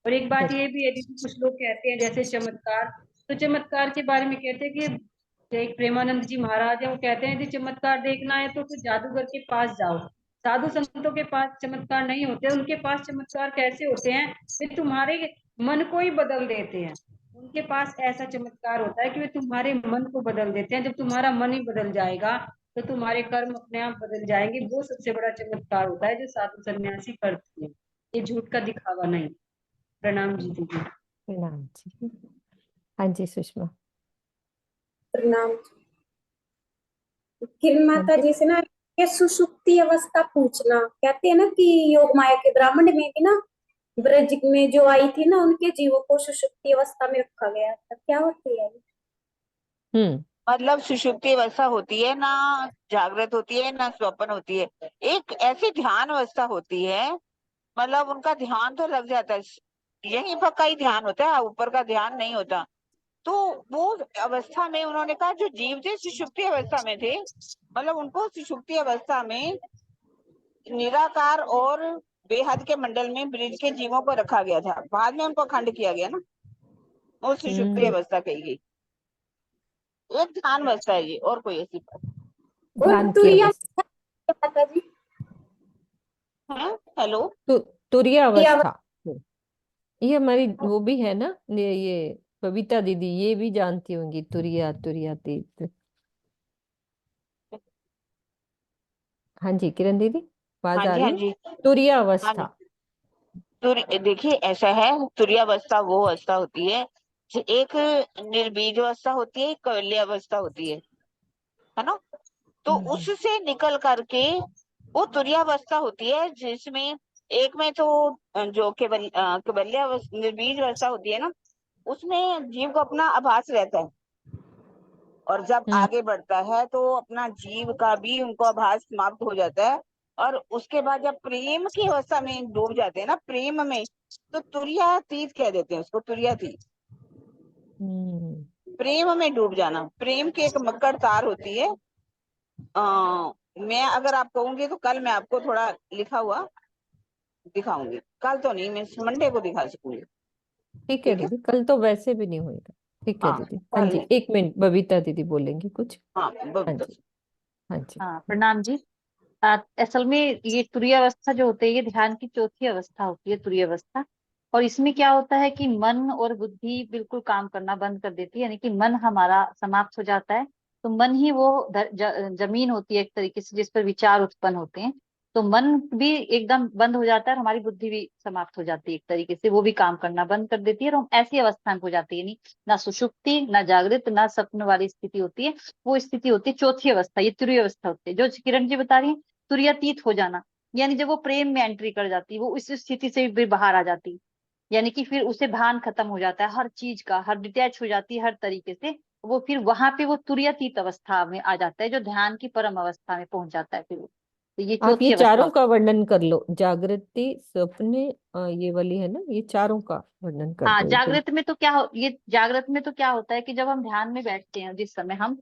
और एक बात ये भी है दीदी, कुछ लोग कहते हैं जैसे चमत्कार, तो चमत्कार के बारे में कहते हैं कि एक प्रेमानंद जी महाराज है, वो कहते हैं कि चमत्कार देखना है तो फिर जादूगर के पास जाओ। साधु संतों के पास चमत्कार नहीं होते, उनके पास चमत्कार कैसे होते हैं, वे तुम्हारे मन को ही बदल देते हैं। उनके पास ऐसा चमत्कार होता है कि वे तुम्हारे मन को बदल देते हैं। जब तुम्हारा मन ही बदल जाएगा तो तुम्हारे कर्म अपने आप बदल जाएंगे। वो सबसे बड़ा चमत्कार होता है जो साधु सन्यासी करते हैं, ये झूठ का दिखावा नहीं। प्रणाम जी दीदी।
प्रणाम जी। हाँ जी सुषमा।
प्रणाम। किरण
हाँ
माता
जी।
जी से ना ये सुषुप्ति अवस्था पूछना, कहते हैं ना कि योग माया के ब्राह्मण में भी ना ब्रज में जो आई थी ना उनके जीवों को सुषुप्ति अवस्था में रखा गया था, क्या होती है ये?
हम्म।
मतलब सुषुप्ति अवस्था होती है ना, जागृत होती है ना स्वप्न होती है, एक ऐसी ध्यान अवस्था होती है। मतलब उनका ध्यान तो लग जाता है, यहीं पर का ही ध्यान होता है, ऊपर का ध्यान नहीं होता। तो वो अवस्था में उन्होंने कहा जो जीव थे सुषुप्ति अवस्था में थे, मतलब उनको सुषुप्ति अवस्था में निराकार और बेहद के मंडल में ब्रिज के जीवों को रखा गया था। बाद में उनको खंड किया गया ना, वो सुषुप्ति
हम्म।
अवस्था कही गई। एक ध्यान अवस्था है ये, और कोई ऐसी बात
और
ध्यान की
तुरिया
अवस्था।
माता जी,
है। हेलो।
तुरीय
तुरिया
अवस्था। ये हमारी वो भी है ना, ये बबीता दीदी ये भी जानती होंगी, तुरिया तुरिया तीर्थ। हाँ जी किरण दीदी, आवाज
हाँ
आ
जी
रही
हाँ
है?
जी।
तुरीय
हाँ जी।
अवस्था।
देखिए ऐसा है, तुरीयावस्था वो अवस्था होती है एक निर्बीज अवस्था होती है, एक कौल्य अवस्था होती है ना। तो उससे निकल करके वो तुरीयावस्था होती है, जिसमें एक में तो जो निर्बीज अवस्था होती है ना, उसमें जीव को अपना आभास रहता है। और जब
हम्म।
आगे बढ़ता है तो अपना जीव का भी उनको आभास समाप्त हो जाता है। और उसके बाद जब प्रेम की अवस्था में डूब जाते हैं ना, प्रेम में, तो तुरीयातीत कह देते हैं उसको, तुरीयातीत।
हम्म।
प्रेम में डूब जाना, प्रेम की एक मक्कड़ तार होती है। मैं अगर आप कहूंगी तो कल मैं आपको थोड़ा लिखा हुआ दिखाऊंगी, कल तो नहीं, मैं मंडे को दिखा सकूंगी।
ठीक है
ठीक है।
दीदी, कल तो वैसे भी नहीं होएगा। ठीक है
हाँ
दीदी। हाँ
कल
जी,
नहीं।
एक मिनट, बबीता दीदी बोलेंगी कुछ।
हाँ
हाँ जी। हाँ जी।
हाँ प्रणाम जी। असल में ये तुरीय अवस्था जो होती है, ये ध्यान की चौथी अवस्था होती है, तुरीय अवस्था। और इसमें क्या होता है कि मन और बुद्धि बिल्कुल काम करना बंद कर देती है, यानी कि मन हमारा समाप्त हो जाता है। तो मन ही वो जमीन होती है एक तरीके से जिस पर विचार उत्पन्न होते हैं। तो मन भी एकदम बंद हो जाता है और हमारी बुद्धि भी समाप्त हो जाती है एक तरीके से, वो भी काम करना बंद कर देती है और हम ऐसी अवस्था में हो जाती है, नहीं ना सुषुप्ति ना जागृत ना स्वप्न वाली स्थिति होती है। वो स्थिति होती है चौथी अवस्था, ये तुरीय अवस्था होती है जो किरण जी बता रही है, तुरीयातीत हो जाना। यानी जब वो प्रेम में एंट्री कर जाती है, वो इस स्थिति से भी बाहर आ जाती है, यानी कि फिर उसे भान खत्म हो जाता है हर चीज का, हर डिटैच हो जाती है हर तरीके से। वो फिर वहां पे वो तुरीयातीत अवस्था में आ जाता है, जो ध्यान की परम अवस्था में पहुंच जाता है फिर वो। तो ये
आप ये
चौथी अवस्था
चारों
होती
का वर्णन कर लो, जागृति, स्वप्न, ये वाली है ना, ये चारों का वर्णन
है।
कर
हाँ,
दो एक बार।
जागृत में तो क्या हो, ये जागृत में तो क्या होता है कि जब हम ध्यान में बैठते हैं, जिस समय हम,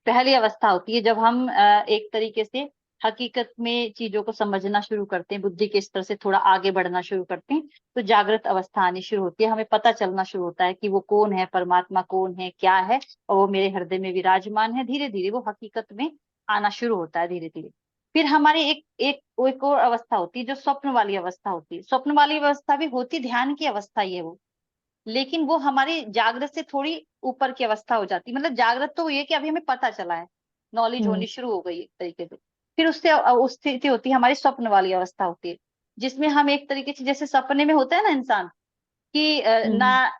पहली अवस्था होती है जब हम एक तरीके से हकीकत में चीजों को समझना शुरू करते हैं, बुद्धि के स्तर से थोड़ा आगे बढ़ना शुरू करते हैं, तो जागृत अवस्था आनी शुरू होती है। हमें पता चलना शुरू होता है कि वो कौन है, परमात्मा कौन है, क्या है, और वो मेरे हृदय में विराजमान है। धीरे धीरे वो हकीकत में आना शुरू होता है, धीरे धीरे। फिर हमारी एक और अवस्था होती है जो स्वप्न वाली अवस्था होती है। स्वप्न वाली अवस्था भी होती ध्यान की अवस्था ही है वो, लेकिन वो हमारी जागृत से थोड़ी ऊपर की अवस्था हो जाती है। मतलब जागृत तो ये कि अभी हमें पता चला है, नॉलेज होनी शुरू हो गई एक तरीके से। फिर उससे उस स्थिति होती है हमारी स्वप्न वाली अवस्था होती है, जिसमें हम एक तरीके से, जैसे सपने में होता है ना इंसान कि ना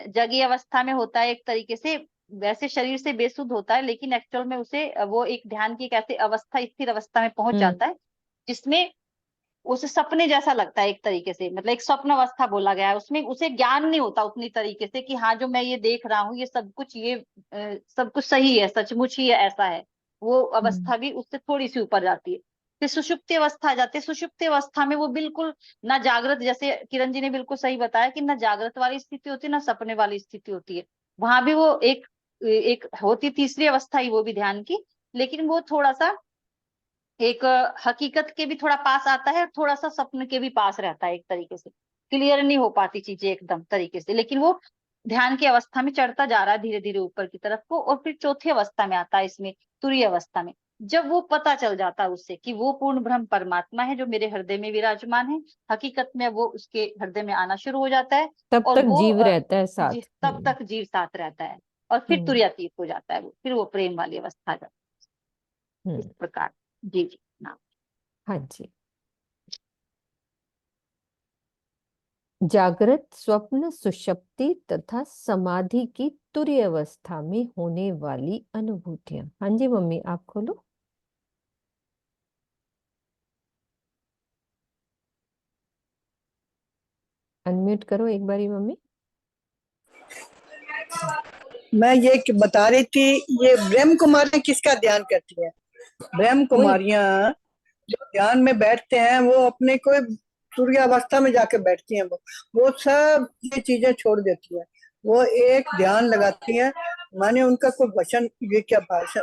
जगी अवस्था में होता है एक तरीके से, वैसे शरीर से बेसुध होता है, लेकिन एक्चुअल में उसे वो एक ध्यान की एक ऐसी अवस्था, स्थिर अवस्था में पहुंच जाता है जिसमें उसे सपने जैसा लगता है एक तरीके से। मतलब एक स्वप्न अवस्था बोला गया है, उसमें उसे ज्ञान नहीं होता उतनी तरीके से कि हाँ जो मैं ये देख रहा हूँ ये सब कुछ, ये सब कुछ सही है, सचमुच ही ऐसा है। वो अवस्था भी उससे थोड़ी सी ऊपर जाती है। फिर सुषुप्ति अवस्था आ जाती है। सुषुप्ति अवस्था में वो बिल्कुल ना जागृत, जैसे किरण जी ने बिल्कुल सही बताया कि ना जागृत वाली स्थिति होती है ना सपने वाली स्थिति होती है। वहां भी वो एक एक होती तीसरी अवस्था ही, वो भी ध्यान की, लेकिन वो थोड़ा सा एक हकीकत के भी थोड़ा पास आता है, थोड़ा सा सपने के भी पास रहता है एक तरीके से। क्लियर नहीं हो पाती चीजें एकदम तरीके से, लेकिन वो ध्यान की अवस्था में चढ़ता जा रहा है धीरे धीरे ऊपर की तरफ को। और फिर चौथी अवस्था में आता है इसमें, तुरीय अवस्था में, जब वो पता चल जाता है उससे कि वो पूर्ण ब्रह्म परमात्मा है जो मेरे हृदय में विराजमान है। हकीकत में वो उसके हृदय में आना शुरू हो जाता है,
तब
और
तक
वो
जीव रहता है साथ।
तब तक जीव साथ रहता है, और फिर
हम्म
तुरीयातीत हो जाता है वो, फिर वो प्रेम वाली अवस्था आ जाती है इस
हम्म
प्रकार। जी जी ना।
हाँ जी। जागृत, स्वप्न, सुषुप्ति तथा समाधि की तुरीय अवस्था में होने वाली अनुभूतियां। हाँ जी मम्मी, आप खोलो। अनम्यूट करो एक बारी मम्मी।
मैं ये बता रही थी, ये ब्रह्म कुमारी किसका ध्यान करती है? ब्रह्म
कोई
कुमारियां जो ध्यान में बैठते हैं वो अपने को सूर्यावस्था में जाके बैठती हैं। वो सब ये चीजें छोड़ देती है, वो एक ध्यान लगाती है। मैंने उनका कोई वचन, ये क्या भाषण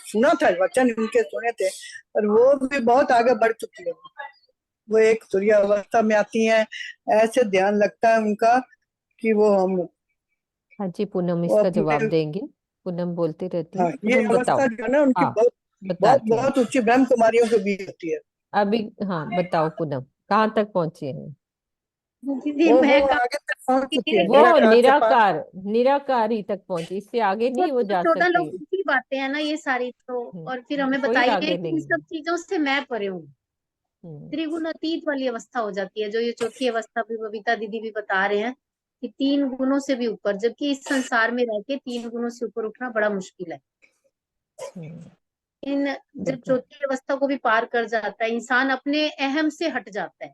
सुना था, वचन उनके सुने थे, और वो भी बहुत आगे बढ़ चुकी है। वो एक सूर्यावस्था में आती हैं, ऐसे ध्यान लगता है उनका कि वो हम
हाँ जी, पूनम
वो
इसका
अपने,
जवाब देंगे। पूनम बोलती रहती है।
हाँ ये
पूनम बताओ।
अवस्था जो है ना उनकी
हाँ,
बहुत बहुत
बताती हूँ
बहुत ऊंची ब्रह्म कुमारियों के बीच होती है।
अभी। हाँ बताओ पूनम, कहाँ तक पहुंची है?
दीदी
वो
मैं
आगे तक पहुंच चुकी है,
वो
निराकार से पार।
निराकार, निराकार ही तक पहुंची, इससे आगे
तो
नहीं वो जा
14
सकती।
लोगों की बातें हैं ना ये सारी, तो और फिर हमें
कोई
बताइए
आगे
कि इन
नहीं।
सब चीजों से मैं परे हूँ।
हम्म
त्रिगुण अतीत वाली अवस्था हो जाती है, जो ये चौथी अवस्था भी बबीता दीदी भी बता रहे हैं कि 3 गुणों से भी ऊपर, जबकि इस संसार में रह के 3 गुणों से ऊपर उठना बड़ा मुश्किल है।
हम्म,
इन जब
बिल्कुल।
चौथी अवस्था को भी पार कर जाता है इंसान, अपने अहम से हट जाता है,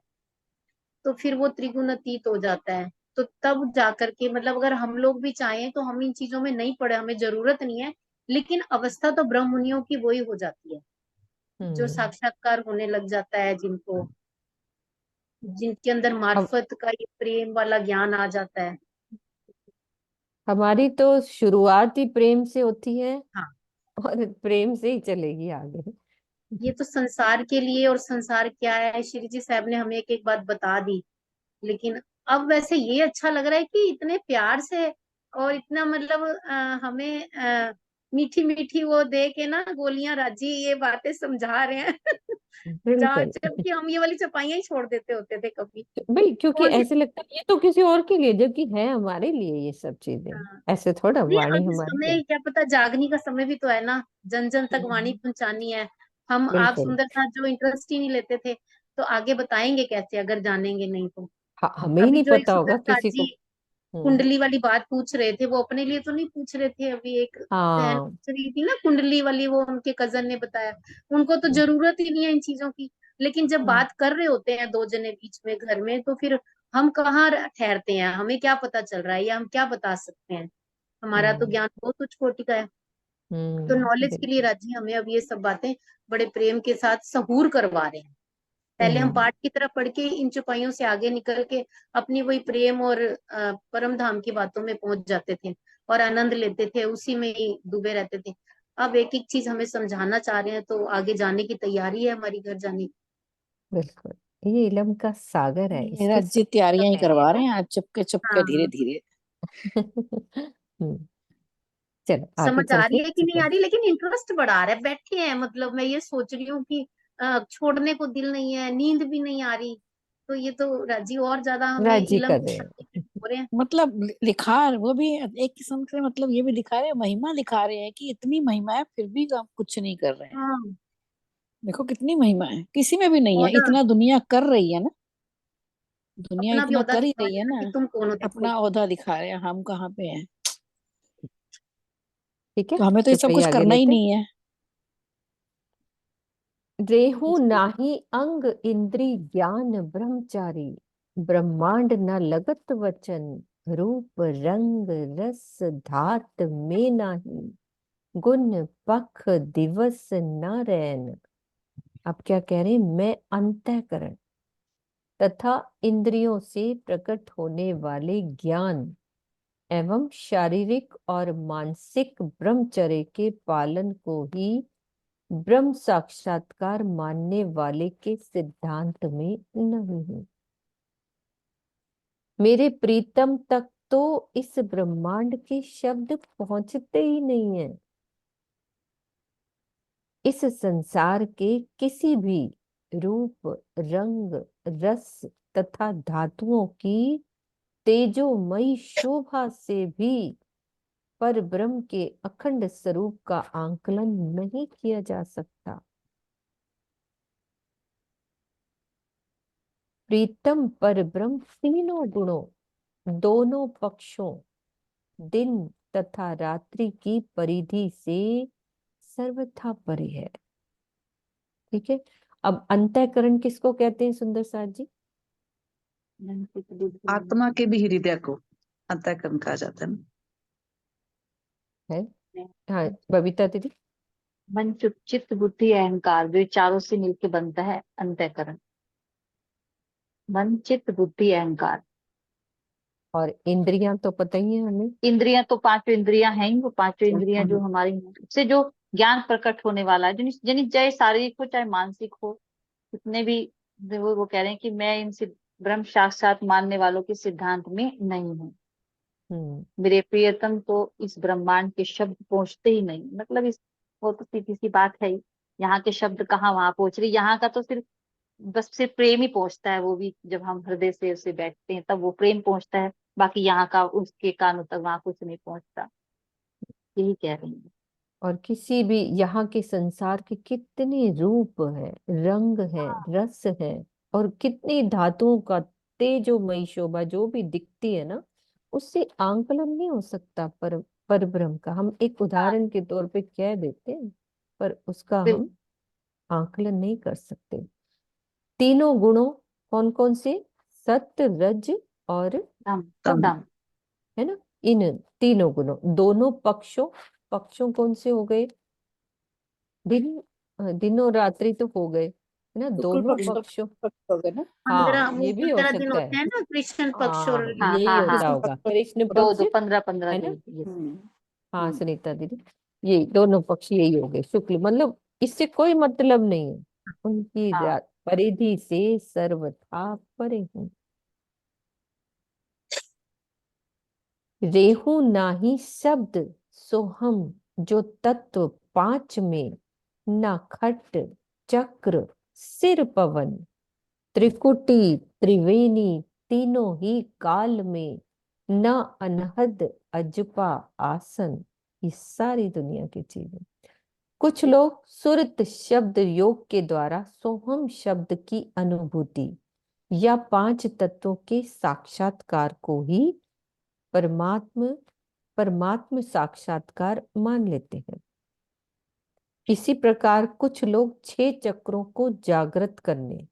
तो फिर वो त्रिगुण अतीत हो जाता है। तो तब जाकर के, मतलब अगर हम लोग भी चाहें तो हम इन चीजों में नहीं पड़े, हमें जरूरत नहीं है, लेकिन अवस्था तो ब्रह्म मुनियों की वही हो जाती है, जो
हम्म
साक्षात्कार होने लग जाता है, जिनको, जिनके अंदर
हम
मार्फत का ये प्रेम वाला ज्ञान आ जाता है।
हमारी तो शुरुआत ही प्रेम से होती है,
हाँ,
और प्रेम से ही चलेगी आगे।
ये तो संसार के लिए, और संसार क्या है श्री जी साहब ने हमें एक एक बात बता दी। लेकिन अब वैसे ये अच्छा लग रहा है कि इतने प्यार से और इतना, मतलब हमें मीठी मीठी वो दे के ना गोलियां राजी ये बातें समझा रहे हैं जहाँ
बिल्कुल।
जबकि हम ये वाली चपाइयाँ ही छोड़ देते होते थे कभी।
भाई क्योंकि
कौन सी?
ऐसे लगता है ये तो किसी और के लिए, जबकि है हमारे लिए ये सब चीजें।
हाँ।
ऐसे थोड़ा
नहीं,
वाणी
अभी
हमारे लिए।
समय क्या पता, जागने का समय भी तो है ना, जन जन तक वाणी पहुंचानी है। हम आप
बिल्कुल।
सुंदर साथ जो इंटरेस्ट ही नहीं लेते थे, तो आगे बताएंगे कैसे अगर जानेंगे नहीं तो।
हमें ही
अभी
नहीं
जो एक
पता
सुंदर
होगा
साथ
किसी को।
जी कुंडली वाली बात पूछ रहे थे, वो अपने लिए तो नहीं पूछ रहे थे। अभी एक बहन
हाँ।
पूछ रही थी ना कुंडली वाली, वो उनके कजन ने बताया। उनको तो
हम्म,
जरूरत ही नहीं है इन चीजों की। लेकिन जब
हम्म,
बात कर रहे होते हैं दो जने बीच में घर में, तो फिर हम कहाँ ठहरते हैं, हमें क्या पता चल रहा है या हम क्या बता सकते हैं। हमारा तो
हम्म,
ज्ञान बहुत उच्च कोटि का है। तो नॉलेज के लिए
बिल्कुल।
राजी हमें अब ये सब बातें बड़े प्रेम के साथ सहूर करवा रहे हैं। पहले हम
हम्म,
पाठ की तरफ पढ़ के इन चुपाइयों से आगे निकल के अपनी वही प्रेम और परम धाम की बातों में पहुंच जाते थे और आनंद लेते थे, उसी में ही डूबे रहते थे। अब एक एक चीज हमें समझाना चाह रहे हैं, तो आगे जाने की तैयारी है हमारी, घर जाने की।
बिल्कुल। ये इलम का सागर है,
मेरा
इसके
जी तैयारियां ही
साथ
करवा रहे हैं आज, चुपके चुपके धीरे
हाँ,
धीरे।
हम्म, चलो आगे
समझ आ
चलते
रही है कि नहीं
हैं।
आ रही, लेकिन इंटरेस्ट बढ़ा रहा है, बैठे हैं। मतलब मैं ये सोच रही हूँ कि छोड़ने को दिल नहीं है, नींद भी नहीं आ रही। तो ये तो राजी और ज्यादा हमें
राजी
इलम
कर
की
रहे
शक्ति में
हैं।
हो रहे हैं।
मतलब लिखा, वो भी एक किस्म से, मतलब ये भी दिखा रहे हैं, महिमा दिखा रहे हैं कि इतनी महिमा है फिर भी हम कुछ नहीं कर रहे हैं।
हाँ,
देखो कितनी महिमा है, किसी में भी नहीं है,
औदा,
इतना दुनिया कर रही है ना, दुनिया
अपना भी
इतना
औदा
कर ही
दिखा
रही
रहे
है
हैं ना
ना।
कि तुम कौन हो, देखो।
अपना ओहदा दिखा रहे हैं, हम कहाँ पे हैं।
ठीक है,
तो हमें तो ये सब
चुपैया
कुछ
आगे
करना ही
लेते हैं।
नहीं है।
रेहु नाही अंग इंद्री ज्ञान ब्रह्मचारी, ब्रह्मांड न लगत वचन, रूप रंग रस धात में नाही, गुण पख दिवस न रैन। अब क्या कह रहे हैं, मैं अंतःकरण तथा इंद्रियों से प्रकट होने वाले ज्ञान एवं शारीरिक और मानसिक ब्रह्मचर्य के पालन को ही ब्रह्म साक्षात्कार मानने वाले के सिद्धांत में नहीं हूं। मेरे प्रीतम तक तो इस ब्रह्मांड के शब्द पहुंचते ही नहीं है। इस संसार के किसी भी रूप रंग रस तथा धातुओं की तेजोमयी शोभा से भी पर ब्रह्म के अखंड स्वरूप का आंकलन नहीं किया जा सकता। प्रीतम पर ब्रह्म तीनों गुणों, दोनों पक्षों, दिन तथा रात्रि की परिधि से सर्वथा परे है। ठीक है, अब अंतःकरण किसको कहते हैं सुंदर साथ जी?
आत्मा के भी हृदय को अंतःकरण कहा जाता है ना।
है। हाँ बबीता दीदी।
मन चित्त बुद्धि अहंकार, जो ये चारों से मिलके बनता है अंतःकरण। मन चित्त बुद्धि अहंकार।
और इंद्रियां तो पता ही है हमें।
इंद्रियां तो पांचों इंद्रियां हैं ही, वो पांचों इंद्रियां जो
हम्म,
हमारी हैं, उससे जो ज्ञान प्रकट होने वाला है, जो यानी चाहे शारीरिक हो चाहे मानसिक हो, जितने भी, वो कह रहे हैं कि मैं इन ब्रह्म साक्षात मानने वालों के सिद्धांत में नहीं हूँ।
हम्म,
मेरे प्रियतम तो इस ब्रह्मांड के शब्द पहुंचते ही नहीं, मतलब इस, वो तो सीधी सी बात है ही। यहाँ के शब्द कहाँ वहां पहुंच रही, यहाँ का तो सिर्फ, बस सिर्फ प्रेम ही पहुंचता है, वो भी जब हम हृदय से उसे बैठते हैं तब वो प्रेम पहुंचता है। बाकी यहाँ का उसके कानों तक वहां कुछ नहीं पहुंचता। यही कह रही हूँ।
और किसी भी यहाँ के संसार के कितने रूप है, रंग है, रस है, और कितनी धातुओं का तेजोमयी शोभा जो भी दिखती है ना, उससे आंकलन नहीं हो सकता। पर ब्रह्म का हम एक
हाँ,
उदाहरण के तौर पे कह देते हैं, पर उसका हम
बिल्कुल।
आंकलन नहीं कर सकते। तीनों गुणों कौन कौन से? सत्य रज और
दम।
तम,
दम।
है ना? इन तीनों गुणों, दोनों पक्षों, पक्षों कौन से हो गए? दिन, दिन और रात्रि तो हो गए, है ना?
शुक्ल
दोनों
पक्ष तो
पक्षों।
पक्ष हो गए ना।
हाँ
15 वो
ये भी हो
15 दिन
सकता है।
होते हैं ना, कृष्ण पक्ष और
हाँ
हाँ
यही
हाँ हाँ,
होता
कृष्ण
होगा,
पक्ष तो
कृष्ण
दो
पक्ष,
दो 15-15
है ना?
दिन, यस।
हाँ सुनीता दीदी, ये दोनों पक्ष यही हो गए शुक्ल, मतलब इससे कोई मतलब नहीं है। उनकी
हाँ,
परिधि से सर्वथा परे हूँ। रेहू नाही शब्द सोहम, जो तत्व पांच में न खट चक्र सिर पवन, त्रिकुटी त्रिवेणी तीनों ही काल में, न अनहद अजपा आसन। ये सारी दुनिया की चीजें। कुछ लोग सुरत शब्द योग के द्वारा सोहम शब्द की अनुभूति या पांच तत्वों के साक्षात्कार को ही परमात्म साक्षात्कार मान लेते हैं। इसी प्रकार कुछ लोग 6 चक्रों को जागृत करने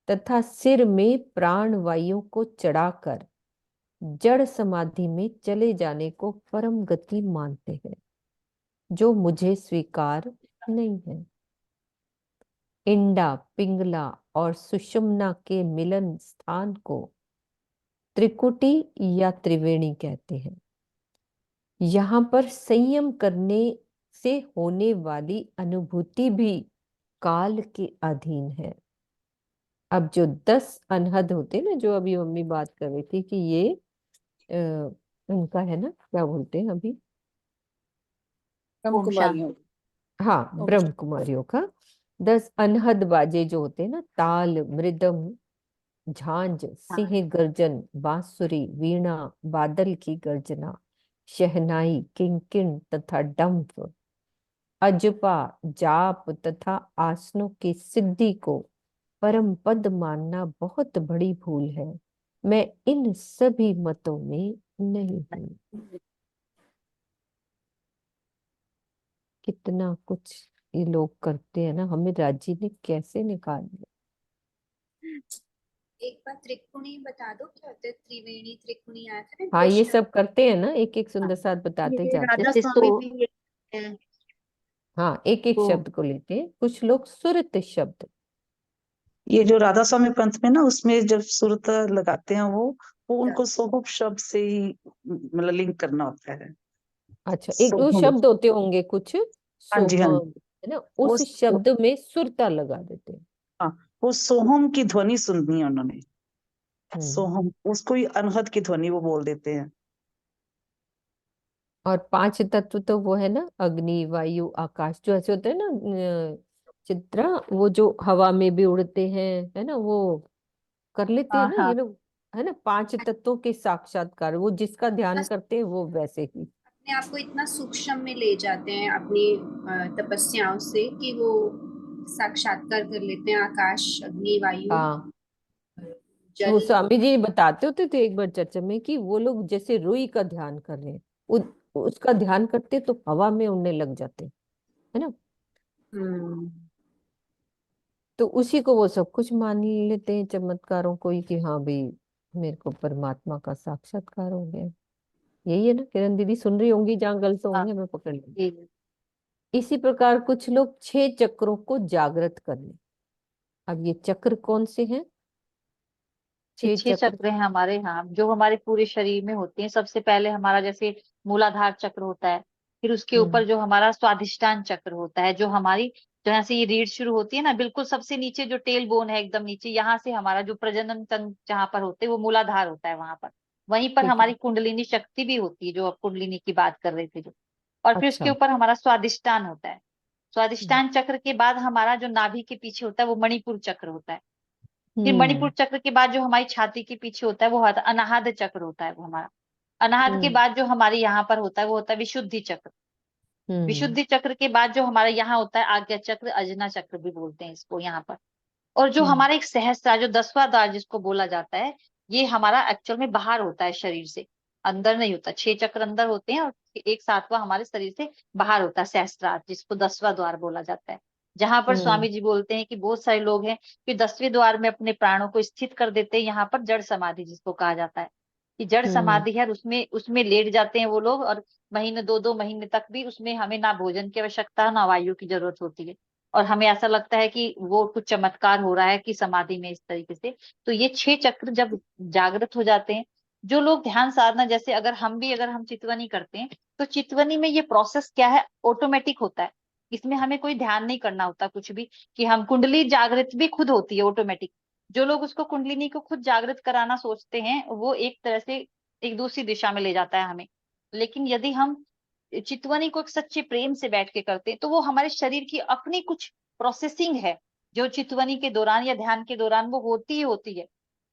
तथा सिर में प्राण वायु को चढ़ाकर जड़ समाधि में चले जाने को परम गति मानते हैं, जो मुझे स्वीकार नहीं है। इंडा, पिंगला और सुषुम्ना के मिलन स्थान को त्रिकुटी या त्रिवेणी कहते हैं। यहाँ पर संयम करने से होने वाली अनुभूति भी काल के अधीन है। अब जो 10 अनहद होते हैं ना, जो अभी मम्मी बात कर रही थी कि ये उनका है ना, क्या बोलते हैं अभी,
ब्रह्म कुमारियों।
हाँ, ब्रह्म कुमारियों का 10 अनहद बाजे जो होते हैं ना, ताल, मृदम, झांझ, सिंह गर्जन, बांसुरी, वीणा, बादल की गर्जना, शहनाई, किंकिण तथा डंफ, अजपा, जाप तथा आसनों की सिद्धि को परम पद मानना बहुत बड़ी भूल है। मैं इन सभी मतों में नहीं हूं। कितना कुछ ये लोग करते हैं ना, हमें राजी ने कैसे निकाल दिया।
एक बार त्रिकोणी बता दो, क्या होता है त्रिवेणी त्रिकोणी आया था ना
हाँ, ये
कृष्ण।
सब करते हैं ना, एक एक सुंदर साथ बताते
ये
जाते हैं।
राधा
जैसे
स्वामी
तो
भी ये हैं।
हाँ, एक एक
तो
शब्द को लेते हैं। कुछ लोग सुरत शब्द,
ये जो राधा स्वामी पंथ में ना, उसमें जब सुरत लगाते हैं वो उनको सोहम शब्द से ही मतलब लिंक करना होता है।
अच्छा, एक वो
सोहम,
शब्द होते होंगे कुछ,
हाँ जी, हाँ
सोहम,
जी।
है ना,
वो
उस शब्द में सुरता लगा देते हैं।
हाँ, वो सोहम की ध्वनि सुननी है उन्होंने।
हम्म।
सोहम, उसको ही अनहद की ध्वनि वो बोल देते हैं।
और 5 तत्व तो वो है ना, अग्नि, वायु, आकाश, जो ऐसे होते हैं ना, चित्रा, वो जो हवा में भी उड़ते हैं, है ना, वो कर लेते हैं
हाँ
ना
हाँ
ये लोग, है ना। 5 तत्वों के साक्षात्कार, वो जिसका ध्यान करते हैं वो वैसे ही।
अपने आप को इतना सूक्ष्म में ले जाते हैं अपनी तपस्याओं से कि वो साक्षात्कार कर लेते हैं आकाश, अग्नि, वायु,
हाँ, वो
जल।
स्वामी जी बताते होते थे एक बार चर्चा में कि वो लोग जैसे रुई का ध्यान कर रहे हैं, उसका ध्यान करते तो हवा में उड़ने लग जाते, है ना।
हम्म।
तो उसी को वो सब कुछ मान लेते हैं, चमत्कारों को ही, कि हाँ भाई मेरे को परमात्मा का साक्षात्कार हो गया। यही है ना, किरण दीदी सुन रही होंगी, जहाँ गलत
हाँ
होंगे मैं पकड़ लूंगी।
ये
इसी प्रकार कुछ लोग 6 चक्रों को जागृत कर ले। अब ये चक्र कौन से हैं? 6
6
चक्र।
चक्र हैं हमारे, हाँ, जो हमारे पूरे शरीर में होते हैं। सबसे पहले हमारा जैसे मूलाधार चक्र होता है, फिर उसके ऊपर
हम्म।
जो हमारा स्वाधिष्ठान चक्र होता है, जो हमारी जहाँ से ये रीढ़ शुरू होती है ना, बिल्कुल सबसे नीचे जो टेल बोन है एकदम नीचे, यहाँ से हमारा जो प्रजनन तंत्र जहाँ पर होते हैं वो मूलाधार होता है वहां पर। वहीं पर
ठीक है।
हमारी कुंडलिनी शक्ति भी होती है, जो आप कुंडलिनी की बात कर रहे थे जो। और फिर उसके
अच्छा।
ऊपर हमारा स्वादिष्टान होता है।
हम्म।
स्वादिष्टान चक्र के बाद हमारा जो नाभि के पीछे होता है वो मणिपुर चक्र होता है। फिर मणिपुर
हम्म।
चक्र के बाद जो हमारी छाती के पीछे होता है वो होता है अनाहद चक्र होता है वो हमारा। अनाहद के
हम्म।
बाद जो हमारे यहाँ पर होता है वो होता है विशुद्धि चक्र।
हम्म।
विशुद्धि चक्र के बाद जो हमारे यहाँ होता है आज्ञा चक्र, अजना चक्र भी बोलते हैं इसको यहाँ पर। और जो
हम्म।
हमारा एक सहस्त्र, जो 10वां द्वार जिसको बोला जाता है, ये हमारा एक्चुअल में बाहर होता है शरीर से, अंदर नहीं होता। 6 चक्र अंदर होते हैं और एक 7वां हमारे शरीर से बाहर होता है, सहस्त्रार, जिसको 10वां द्वार बोला जाता है। जहां पर
हम्म।
स्वामी जी बोलते हैं कि बहुत सारे लोग हैं कि 10वें द्वार में अपने प्राणों को स्थित कर देते हैं, यहाँ पर जड़ समाधि जिसको कहा जाता है, कि जड़
हम्म।
समाधि है, और उसमें उसमें लेट जाते हैं वो लोग, और महीने 2-2 महीने तक भी उसमें हमें ना भोजन की आवश्यकता ना वायु की जरूरत होती है। और हमें ऐसा लगता है कि वो कुछ चमत्कार हो रहा है कि समाधि में इस तरीके से। तो ये 6 चक्र जब जागृत हो जाते हैं, जो लोग ध्यान साधना, जैसे अगर हम चितवनी करते हैं, तो चितवनी में ये प्रोसेस क्या है, ऑटोमेटिक होता है। इसमें हमें कोई ध्यान नहीं करना होता कुछ भी, कि हम कुंडली जागृत भी खुद होती है ऑटोमेटिक। जो लोग उसको कुंडलिनी को खुद जागृत कराना सोचते हैं, वो एक तरह से एक दूसरी दिशा में ले जाता है हमें। लेकिन यदि हम चितवनी को एक सच्चे प्रेम से बैठ के करते हैं, तो वो हमारे शरीर की अपनी कुछ प्रोसेसिंग है, जो चितवनी के दौरान या ध्यान के दौरान वो होती ही होती है।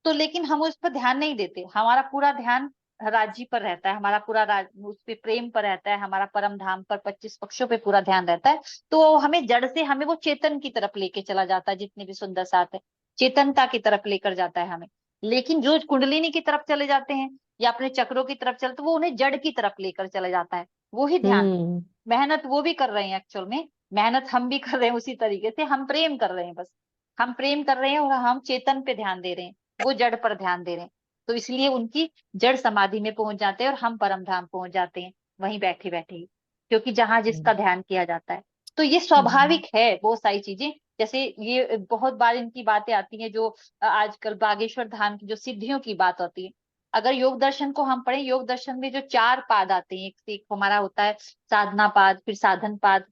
तो लेकिन हम उस पर ध्यान नहीं देते, हमारा पूरा ध्यान राज्य पर रहता है, हमारा पूरा उस पे प्रेम पर रहता है, हमारा परम धाम पर 25 पक्षों पे पूरा ध्यान रहता है। तो हमें जड़ से हमें वो चेतन की तरफ लेके चला जाता है, जितने भी सुंदर साथ है चेतनता की तरफ लेकर जाता है हमें। लेकिन जो कुंडलिनी की तरफ चले जाते हैं या अपने चक्रों की तरफ चलते, वो उन्हें जड़ की तरफ लेकर चले जाता है। वो ही ध्यान, मेहनत वो भी कर रहे हैं एक्चुअल में, मेहनत हम भी कर रहे हैं उसी तरीके से, हम प्रेम कर रहे हैं, बस हम प्रेम कर रहे हैं और हम चेतन पे ध्यान दे रहे हैं, वो जड़ पर ध्यान दे रहे हैं। तो इसलिए उनकी जड़ समाधि में पहुंच जाते हैं और हम परम धाम पहुंच जाते हैं वहीं बैठे बैठे ही, क्योंकि जहां जिसका ध्यान किया जाता है। तो ये स्वाभाविक है बहुत सारी चीजें। जैसे ये बहुत बार इनकी बातें आती हैं, जो आजकल बागेश्वर धाम की जो सिद्धियों की बात होती है। अगर योग दर्शन को हम पढ़ें, योग दर्शन में जो 4 पाद आते हैं, एक से एक हमारा होता है साधना पाद, फिर साधन पाद,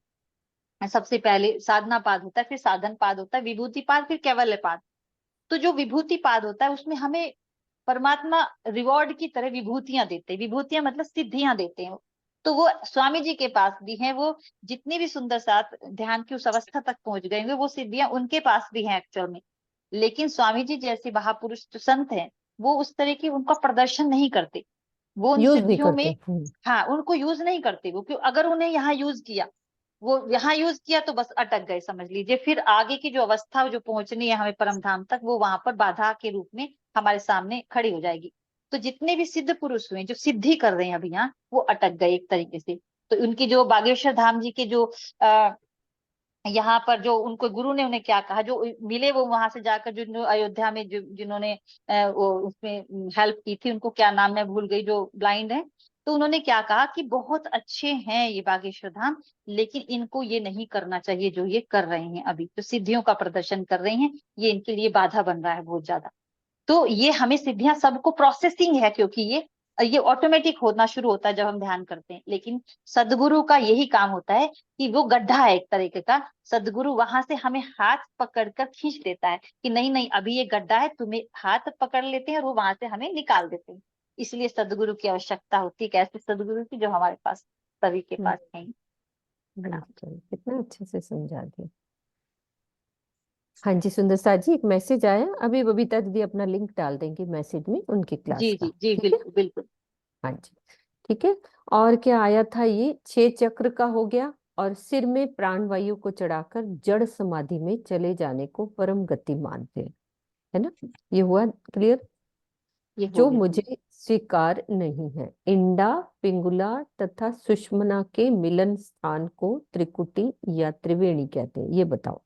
सबसे पहले साधना पाद होता है, फिर साधन पाद होता है, विभूति पाद, फिर कैवल्य पाद। तो जो विभूति पाद होता है उसमें हमें परमात्मा रिवॉर्ड की तरह विभूतियां देते हैं, विभूतियां मतलब सिद्धियां देते हैं। तो वो स्वामी जी के पास भी हैं, वो जितने भी सुंदर साथ ध्यान की उस अवस्था तक पहुंच गए होंगे, वो सिद्धियां उनके पास भी हैं एक्चुअल में। लेकिन स्वामी जी जैसे महापुरुष जो संत हैं, वो उस तरह की उनका प्रदर्शन नहीं करते, वो उन
यूज नहीं
सिद्धियों में,
करते।
हाँ उनको यूज नहीं करते वो, क्यों? अगर उन्हें यहाँ यूज किया, वो यहाँ यूज किया तो बस अटक गए समझ लीजिए। फिर आगे की जो अवस्था जो पहुंचनी है हमें परम धाम तक, वो वहां पर बाधा के रूप में हमारे सामने खड़ी हो जाएगी। तो जितने भी सिद्ध पुरुष हुए जो सिद्धि कर रहे हैं अभी यहाँ, वो अटक गए एक तरीके से। तो उनकी जो बागेश्वर धाम जी के जो यहाँ पर जो उनको गुरु ने उन्हें क्या कहा, जो मिले वो वहां से जाकर, जो अयोध्या में जो जिन्होंने वो उसमें हेल्प की थी, उनको क्या नाम मैं भूल गई, जो ब्लाइंड है, तो उन्होंने क्या कहा कि बहुत अच्छे हैं ये बागेश्वर धाम, लेकिन इनको ये नहीं करना चाहिए जो ये कर रहे हैं अभी, जो सिद्धियों का प्रदर्शन कर रहे हैं, ये इनके लिए बाधा बन रहा है बहुत ज्यादा। तो ये हमें सिद्धियां सबको प्रोसेसिंग है, क्योंकि ये ऑटोमेटिक होना शुरू होता है जब हम ध्यान करते हैं। लेकिन सदगुरु का यही काम होता है कि वो गड्ढा है एक तरीके का, सदगुरु वहां से हमें हाथ पकड़कर खींच देता है कि नहीं नहीं अभी ये गड्ढा है, तुम्हें हाथ पकड़ लेते हैं और वो वहां से हमें निकाल देते हैं। इसलिए सदगुरु की आवश्यकता होती है, कैसे सदगुरु की, जो हमारे पास सभी के पास है।
बिल्कुल, कितना अच्छे से समझा दिया। हाँ जी सुंदर साथ जी, एक मैसेज आया अभी, बबीता दीदी अपना लिंक डाल देंगे मैसेज में उनकी क्लास
जी
का,
जी जी,
ठीक है?
बिल्कुल बिल्कुल।
हाँ जी ठीक है। और क्या आया था, ये 6 चक्र का हो गया, और सिर में प्राणवायु को चढ़ाकर जड़ समाधि में चले जाने को परम गति मानते हैं, है ना? ये हुआ क्लियर?
ये हो
जो
गया।
मुझे स्वीकार नहीं है, इंडा पिंगुला तथा सुषुम्ना के मिलन स्थान को त्रिकुटी या त्रिवेणी कहते हैं, ये बताओ।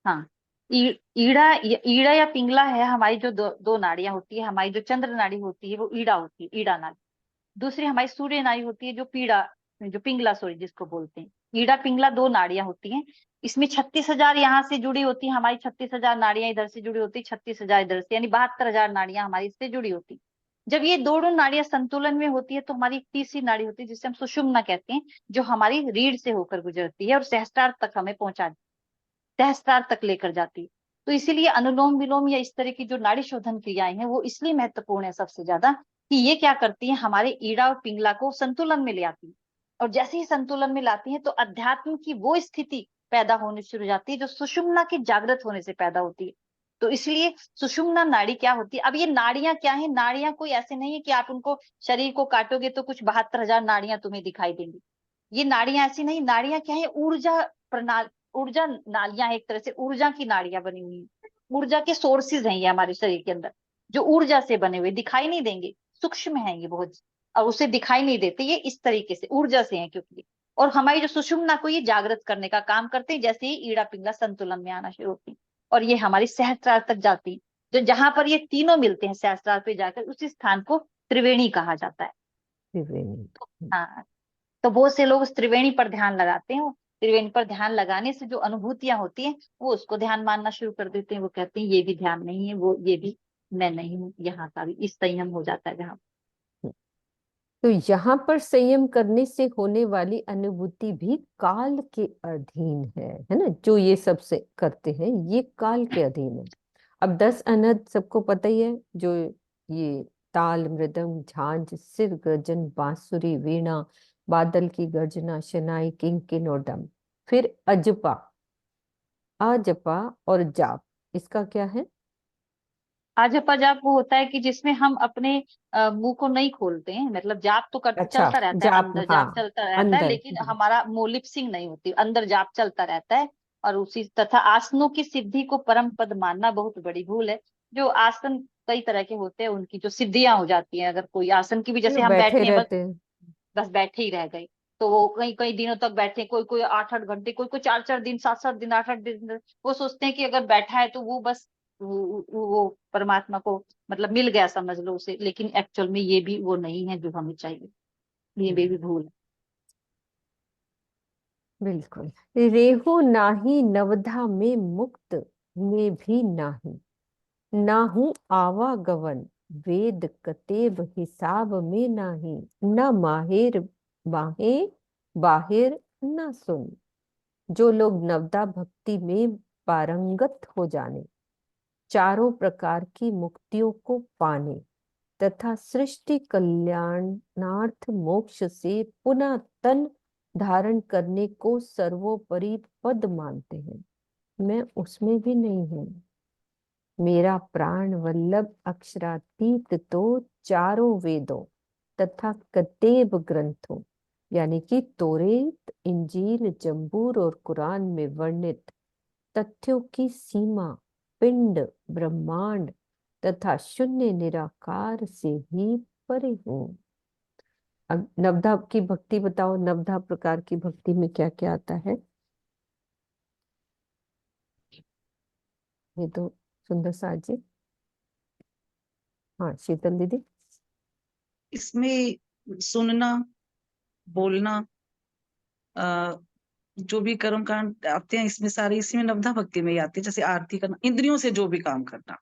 हाँ, ईड़ा या पिंगला है हमारी जो दो नाड़ियां होती है। हमारी जो चंद्र नाड़ी होती है वो ईड़ा होती है, ईड़ा नाड़ी। दूसरी हमारी सूर्य नाड़ी होती है, जो पीड़ा, जो पिंगला सॉरी जिसको बोलते हैं। ईड़ा पिंगला 2 नाड़ियां होती हैं। इसमें 36,000 यहाँ से जुड़ी होती है, हमारी 36,000 नाड़ियां इधर से जुड़ी होती है, 36,000 इधर से, यानी 72,000 नाड़ियां हमारी इससे जुड़ी होती। जब ये दोनों नाड़ियां संतुलन में होती है तो हमारी एक तीसरी नाड़ी होती है जिसे हम सुषुम्ना कहते हैं, जो हमारी रीढ़ से होकर गुजरती है और सहस्त्रार तक हमें पहुंचा, सहस्त्रार तक लेकर जाती है। तो इसीलिए अनुलोम विलोम या इस तरह की जो नाड़ी शोधन क्रियाएं हैं वो इसलिए महत्वपूर्ण है सबसे ज्यादा, कि ये क्या करती है, हमारे ईड़ा और पिंगला को संतुलन में ले आती है। और जैसे ही संतुलन में लाती है तो अध्यात्म की वो स्थिति पैदा होनी शुरू हो जाती है जो सुषुम्ना के जागृत होने से पैदा होती है। तो इसलिए सुषुम्ना नाड़ी क्या होती है, अब ये नाड़ियां क्या है, नाड़ियां कोई ऐसे नहीं है कि आप उनको शरीर को काटोगे तो कुछ 72,000 नाड़ियां तुम्हें दिखाई देंगी। ये नाड़ियां ऐसी नहीं, नाड़ियां क्या है, ऊर्जा प्रणाली, ऊर्जा नालियां, एक तरह से ऊर्जा की नाड़ियां बनी हुई हैं। ऊर्जा के सोर्सेज हैं ये हमारे शरीर के अंदर, जो ऊर्जा से बने हुए, दिखाई नहीं देंगे, सूक्ष्म है ये बहुत, और उसे दिखाई नहीं देते, ये इस तरीके से ऊर्जा से है क्योंकि। और हमारी जो सुषुम्ना को ये जागृत करने का काम करते हैं, जैसे ही ईड़ा पिंगला संतुलन में आना शुरू होती है और ये हमारी सहस्त्रार तक जाती है। जो जहां पर ये तीनों मिलते हैं सहस्त्रार पे जाकर, उसी स्थान को त्रिवेणी कहा जाता है।
त्रिवेणी।
हाँ, तो बहुत से लोग उस त्रिवेणी पर ध्यान लगाते हैं। वो त्रिवेणी पर ध्यान लगाने से जो अनुभूतियां होती हैं वो उसको ध्यान मानना शुरू कर देते हैं। वो कहते हैं ये भी ध्यान नहीं है, वो ये भी मैं नहीं हूँ, यहाँ का भी इस संयम हो जाता है जहाँ।
तो यहाँ पर संयम करने से होने वाली अनुभूति भी काल के अधीन है ना? जो ये सब से करते हैं ये काल के अधीन है। अब 10 अनहद सबको पता ही है, जो ये ताल मृदंग झांझ सिर गर्जन बांसुरी वीणा बादल की गर्जना शनाई किंकिन और डम, फिर अजपा। आजपा और जाप, इसका क्या है?
आजपा जाप वो होता है कि जिसमें हम अपने मुंह को नहीं खोलते हैं, मतलब जाप तो
अच्छा,
चलता रहता है,
जाप,
अंदर
हाँ,
जाप चलता रहता है,
अंदर।
लेकिन हमारा मुंह लिपसिंग नहीं होती, अंदर जाप चलता रहता है। और उसी तथा आसनों की सिद्धि को परम पद मानना बहुत बड़ी भूल है। जो आसन कई तरह के होते हैं, उनकी जो सिद्धियां हो जाती हैं, अगर कोई आसन की भी,
ये
जैसे हम
बैठे
बैठे हैं बस
रहते हैं।
बस बैठे ही रह गए, तो वो कई कई दिनों तक बैठे, कोई कोई 8 8 घंटे, कोई कोई 4 4 दिन, 7 7 दिन, 8 8 दिन, वो सोचते हैं कि अगर बैठा है तो वो बस वो परमात्मा को मतलब मिल गया समझ लो उसे, लेकिन एक्चुअल में ये भी वो नहीं है जो हमें चाहिए, ये भी भूल है।
बिल्कुल। रेहु नाही नवधा में मुक्त में भी नाही, नाहू आवागवन वेद कतेब हिसाब में नाही, न माहिर बाहे बाहिर न सुन। जो लोग नवदा भक्ति में पारंगत हो जाने, चारों प्रकार की मुक्तियों को पाने तथा सृष्टि कल्याणार्थ मोक्ष से पुनः तन धारण करने को सर्वोपरि पद मानते हैं, मैं उसमें भी नहीं हूं। मेरा प्राण वल्लभ अक्षरातीत तो चारों वेदों तथा कतेब ग्रंथों यानी कि तौरेत, इंजील, जबूर और कुरान में वर्णित तथ्यों की सीमा, पिंड, ब्रह्मांड तथा शून्य निराकार से ही परे हूँ। अब नवधा की भक्ति बताओ, नवधा प्रकार की भक्ति में क्या क्या आता है? ये तो सुंदर सा जी। हाँ, शीतल दीदी।
इसमें सुनना, बोलना, जो भी कर्म कांड आते हैं इसमें सारे, इसी में नवधा भक्ति में ही आते हैं। जैसे आरती करना, इंद्रियों से जो भी काम करना,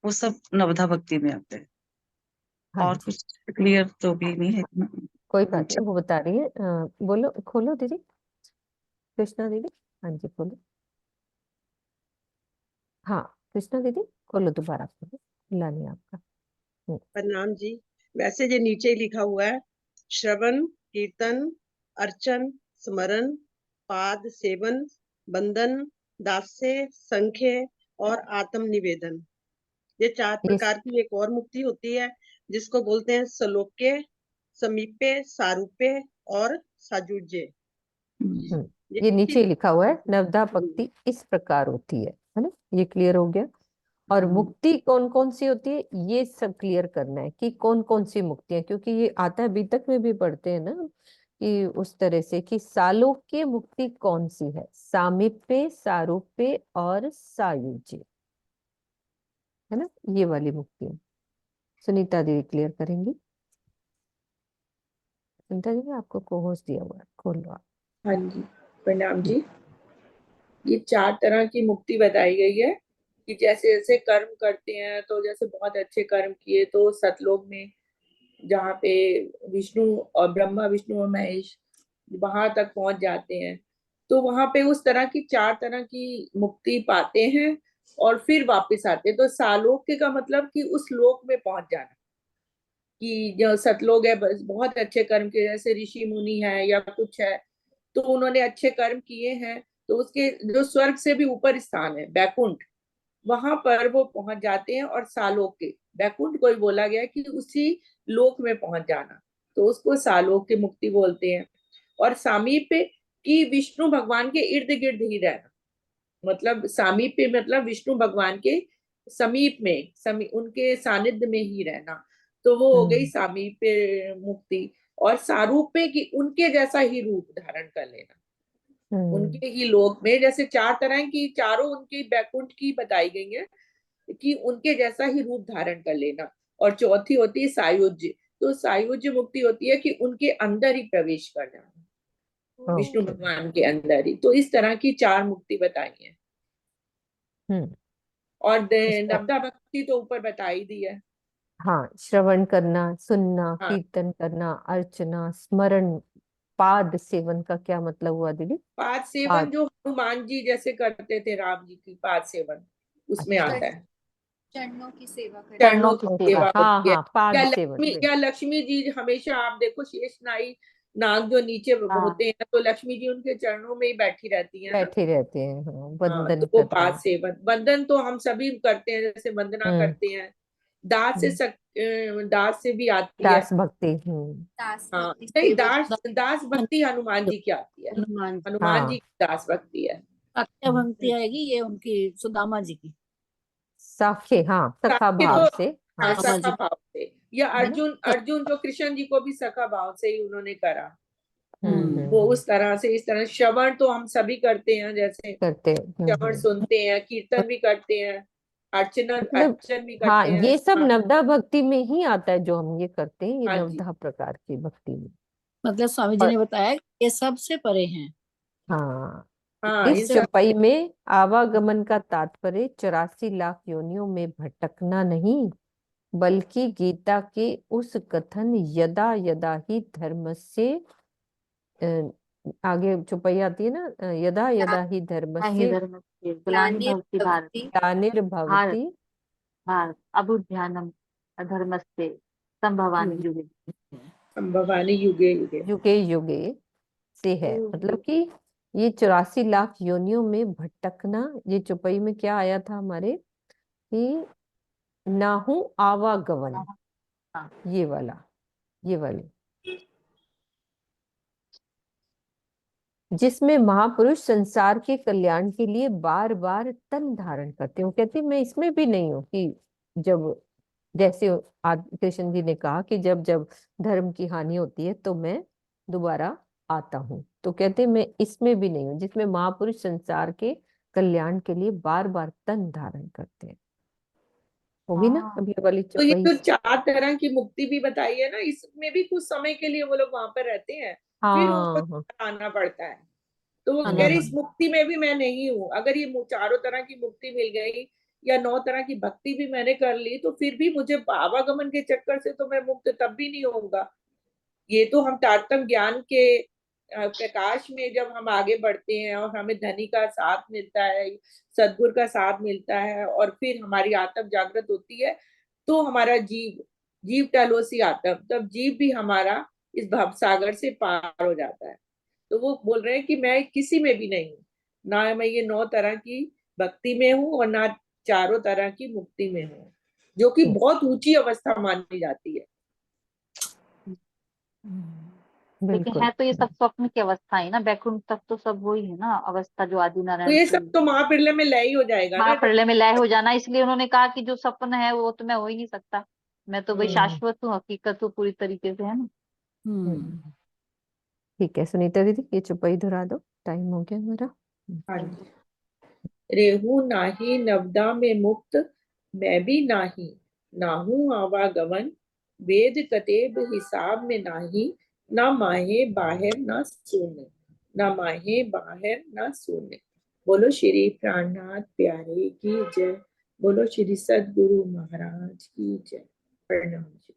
वो सब नवधा भक्ति में आते हैं।
हाँ
और
जी,
कुछ क्लियर तो भी नहीं है।
कोई बात नहीं, वो बता रही है। बोलो, खोलो दीदी, कृष्णा दीदी। हाँ जी, खोलो। हाँ, कृष्णा दीदी खोलो, दोबारा खोलो, खुला नहीं आपका।
प्रणाम जी। वैसे जो नीचे लिखा हुआ है, श्रवण, कीर्तन, अर्चन, स्मरण, पाद सेवन, बंदन, दास्य, संख्य और आत्म निवेदन, ये 4 प्रकार की एक और मुक्ति होती है, जिसको बोलते हैं सलोक्य, समीप्य, सारूप्य और साजुज्य।
ये नीचे लिखा हुआ है, नवधा भक्ति इस प्रकार होती है ना? ये क्लियर हो गया। और मुक्ति कौन कौन सी होती है, ये सब क्लियर करना है कि कौन कौन सी मुक्ति है, क्योंकि ये आता है, बीतक में भी पढ़ते हैं ना कि उस तरह से कि सालोक्य मुक्ति कौन सी है, सामीप्य, सारूप्य और सायुज्य, है ना? ये वाली मुक्ति सुनीता दीदी क्लियर करेंगी। सुनीता दीदी, आपको कोहोस दिया हुआ है, खोल लो आप।
हाँ जी, प्रणाम जी। ये 4 तरह की मुक्ति बताई गई है कि जैसे जैसे कर्म करते हैं, तो जैसे बहुत अच्छे कर्म किए तो सतलोक में, जहाँ पे विष्णु और ब्रह्मा, विष्णु और महेश वहां तक पहुंच जाते हैं, तो वहां पे उस तरह की 4 तरह की मुक्ति पाते हैं और फिर वापस आते हैं। तो सालोक्य का मतलब कि उस लोक में पहुंच जाना, कि जो सतलोक है, बहुत अच्छे कर्म किए, जैसे ऋषि मुनि है या कुछ है, तो उन्होंने अच्छे कर्म किए हैं, तो उसके जो स्वर्ग से भी ऊपर स्थान है बैकुंठ, वहां पर वो पहुंच जाते हैं। और सालोक के बैकुंठ को ही बोला गया कि उसी लोक में पहुंच जाना, तो उसको सालोक की मुक्ति बोलते हैं। और सामीप्य की विष्णु भगवान के इर्द गिर्द ही रहना, मतलब सामीप्य मतलब विष्णु भगवान के समीप में, उनके सानिध्य में ही रहना, तो वो हो गई सामीप्य मुक्ति। और सारूप्य की उनके जैसा ही रूप धारण कर लेना, उनके ही लोक में, जैसे 4 तरह की, चारों उनकी बैकुंठ की बताई गई है कि उनके जैसा ही रूप धारण कर लेना। और चौथी होती है सायुज्य, तो सायुज्य मुक्ति होती है कि उनके अंदर ही प्रवेश कर जाना, विष्णु भगवान के अंदर ही। तो इस तरह की 4 मुक्ति बताई है। और नवदा भक्ति तो ऊपर बताई दी है।
हाँ, श्रवण करना, सुनना,
हाँ,
कीर्तन करना, अर्चना, स्मरण, पाद सेवन का क्या मतलब हुआ दीदी?
पाद सेवन जो हनुमान जी जैसे करते थे, राम जी की पाद सेवन उसमें आता है।
चरणों की सेवा करें।
चरणों की सेवा
हाँ
होती है।
हाँ, पाद सेवन।
या लक्ष्मी जी, हमेशा आप देखो शेषनाई नाग जो नीचे
हाँ
होते हैं तो लक्ष्मी जी उनके चरणों में ही बैठी रहती है ना।
बैठे रहते हैं, हाँ,
हाँ,
वंदन
तो वो
कर रहे
पाद
हैं।
सेवन, वंदन तो हम सभी करते हैं, जैसे वंदना करते हैं। दास से दास से भी आती है।
दास भक्ति।
दास
हाँ
भक्ति
नहीं,
सेवा।
दास भक्ति हनुमान जी की आती है।
हनुमान जी।
हनुमान जी
हाँ,
की दास भक्ति है।
अक्षय भक्ति आएगी ये उनकी सुदामा जी की।
साखे, हाँ, सखा
साके
भाव
तो
से।
हाँ,
सुदामा
सखा
जी
भाव से। या
है ना।
अर्जुन जो कृष्ण जी को भी सखा भाव से ही उन्होंने करा।
हम्म,
वो उस तरह से, इस तरह श्रवण तो हम सभी करते हैं, जैसे
करते।
श्रवण सुनते हैं, कीर्तन भी करते हैं,
मतलब
अर्चन भी
हाँ,
करते हैं।
ये सब
हाँ,
नवदा भक्ति में ही आता है जो हम ये करते हैं, ये
हाँ जी।
नवदा प्रकार की भक्ति में।
मतलब स्वामी जी
और
ने बताया कि ये सबसे परे हैं।
हाँ,
हाँ, इन
इस
सब
चौपाई में आवागमन का तात्पर्य 84 लाख योनियों में भटकना नहीं, बल्कि गीता के उस कथन यदा यदा ही धर्मस्य, आगे चौपाई आती है ना, यदा यदा ही
ही
धर्मस्य
धर्म से ग्लानिर्भवति भारत
ग्लानिर्भवति
भारत भारत अभ्युत्थानम अधर्मस्य संभवामि युगे।
संभवानी युगे युगे।
युगे युगे से है, मतलब कि ये 84 लाख योनियों में भटकना। ये चौपाई में क्या आया था हमारे कि नाहु आवागमन,
हाँ
ये वाला, ये वाले, जिसमें महापुरुष संसार के कल्याण के लिए बार बार तन धारण करते हैं। वो कहते हैं मैं इसमें भी नहीं हूँ कि जब, जैसे कृष्ण जी ने कहा कि जब जब धर्म की हानि होती है तो मैं दोबारा आता हूँ, तो कहते हैं मैं इसमें भी नहीं हूँ जिसमें महापुरुष संसार के कल्याण के लिए बार बार तन धारण करते हैं। होगी ना
हाँ
अभी ये वाली
तो ये
चौपाई।
जो 4 तरह की मुक्ति भी बताई है ना, इसमें भी कुछ समय के लिए वो लोग वहां पर रहते हैं, फिर उनको
हाँ, हाँ,
आना पड़ता है। तो वो कह
आना
रही
हम्म,
इस मुक्ति में भी मैं नहीं हूँ। अगर ये चारों तरह की मुक्ति मिल गई या 9 तरह की भक्ति भी मैंने कर ली, तो फिर भी मुझे आवागमन के चक्कर से तो मैं मुक्त तब भी नहीं होऊंगा। ये तो हम तारतम्य ज्ञान के प्रकाश में जब हम आगे बढ़ते हैं और हमें धनी का साथ मिलता है, सदगुरु का साथ मिलता है, और फिर हमारी आत्म जागृत होती है, तो हमारा जीव टलोसी आत्म, तब जीव भी हमारा इस भव सागर से पार हो जाता है। तो वो बोल रहे हैं कि मैं किसी में भी नहीं हूँ, ना मैं ये 9 तरह की भक्ति में हूँ और ना चारों तरह की मुक्ति में हूँ, जो कि बहुत ऊंची अवस्था मानी जाती है।
लेकिन
बिल्कुल।
है तो ये सब स्वप्न की अवस्था है ना, बैकुंठ तक तो सब वही है ना अवस्था जो आदि
तो
नारायण
ये
की
सब तो महाप्रलय में लय ही हो जाएगा ना जब।
महाप्रलय में लय हो जाना, इसलिए उन्होंने कहा कि जो सपन है वो तो मैं हो ही नहीं सकता, मैं तो भाई
हम्म,
शाश्वत हूँ, हकीकत हूँ पूरी तरीके से, है ना।
हम्म, ठीक है सुनीता दीदी, ये चौपाई दोहरा दो, टाइम हो गया मेरा।
हाँ जी। रेहू नाही नवदा में मुक्त, मैं भी नाही, नाहू आवागमन, वेद कतेब हिसाब में नाही, ना माहे बाहर ना शून्य, ना माहे बाहर ना शून्य। बोलो श्री प्राणनाथ प्यारे की जय, बोलो श्री सदगुरु महाराज की जय। प्रणाम जी।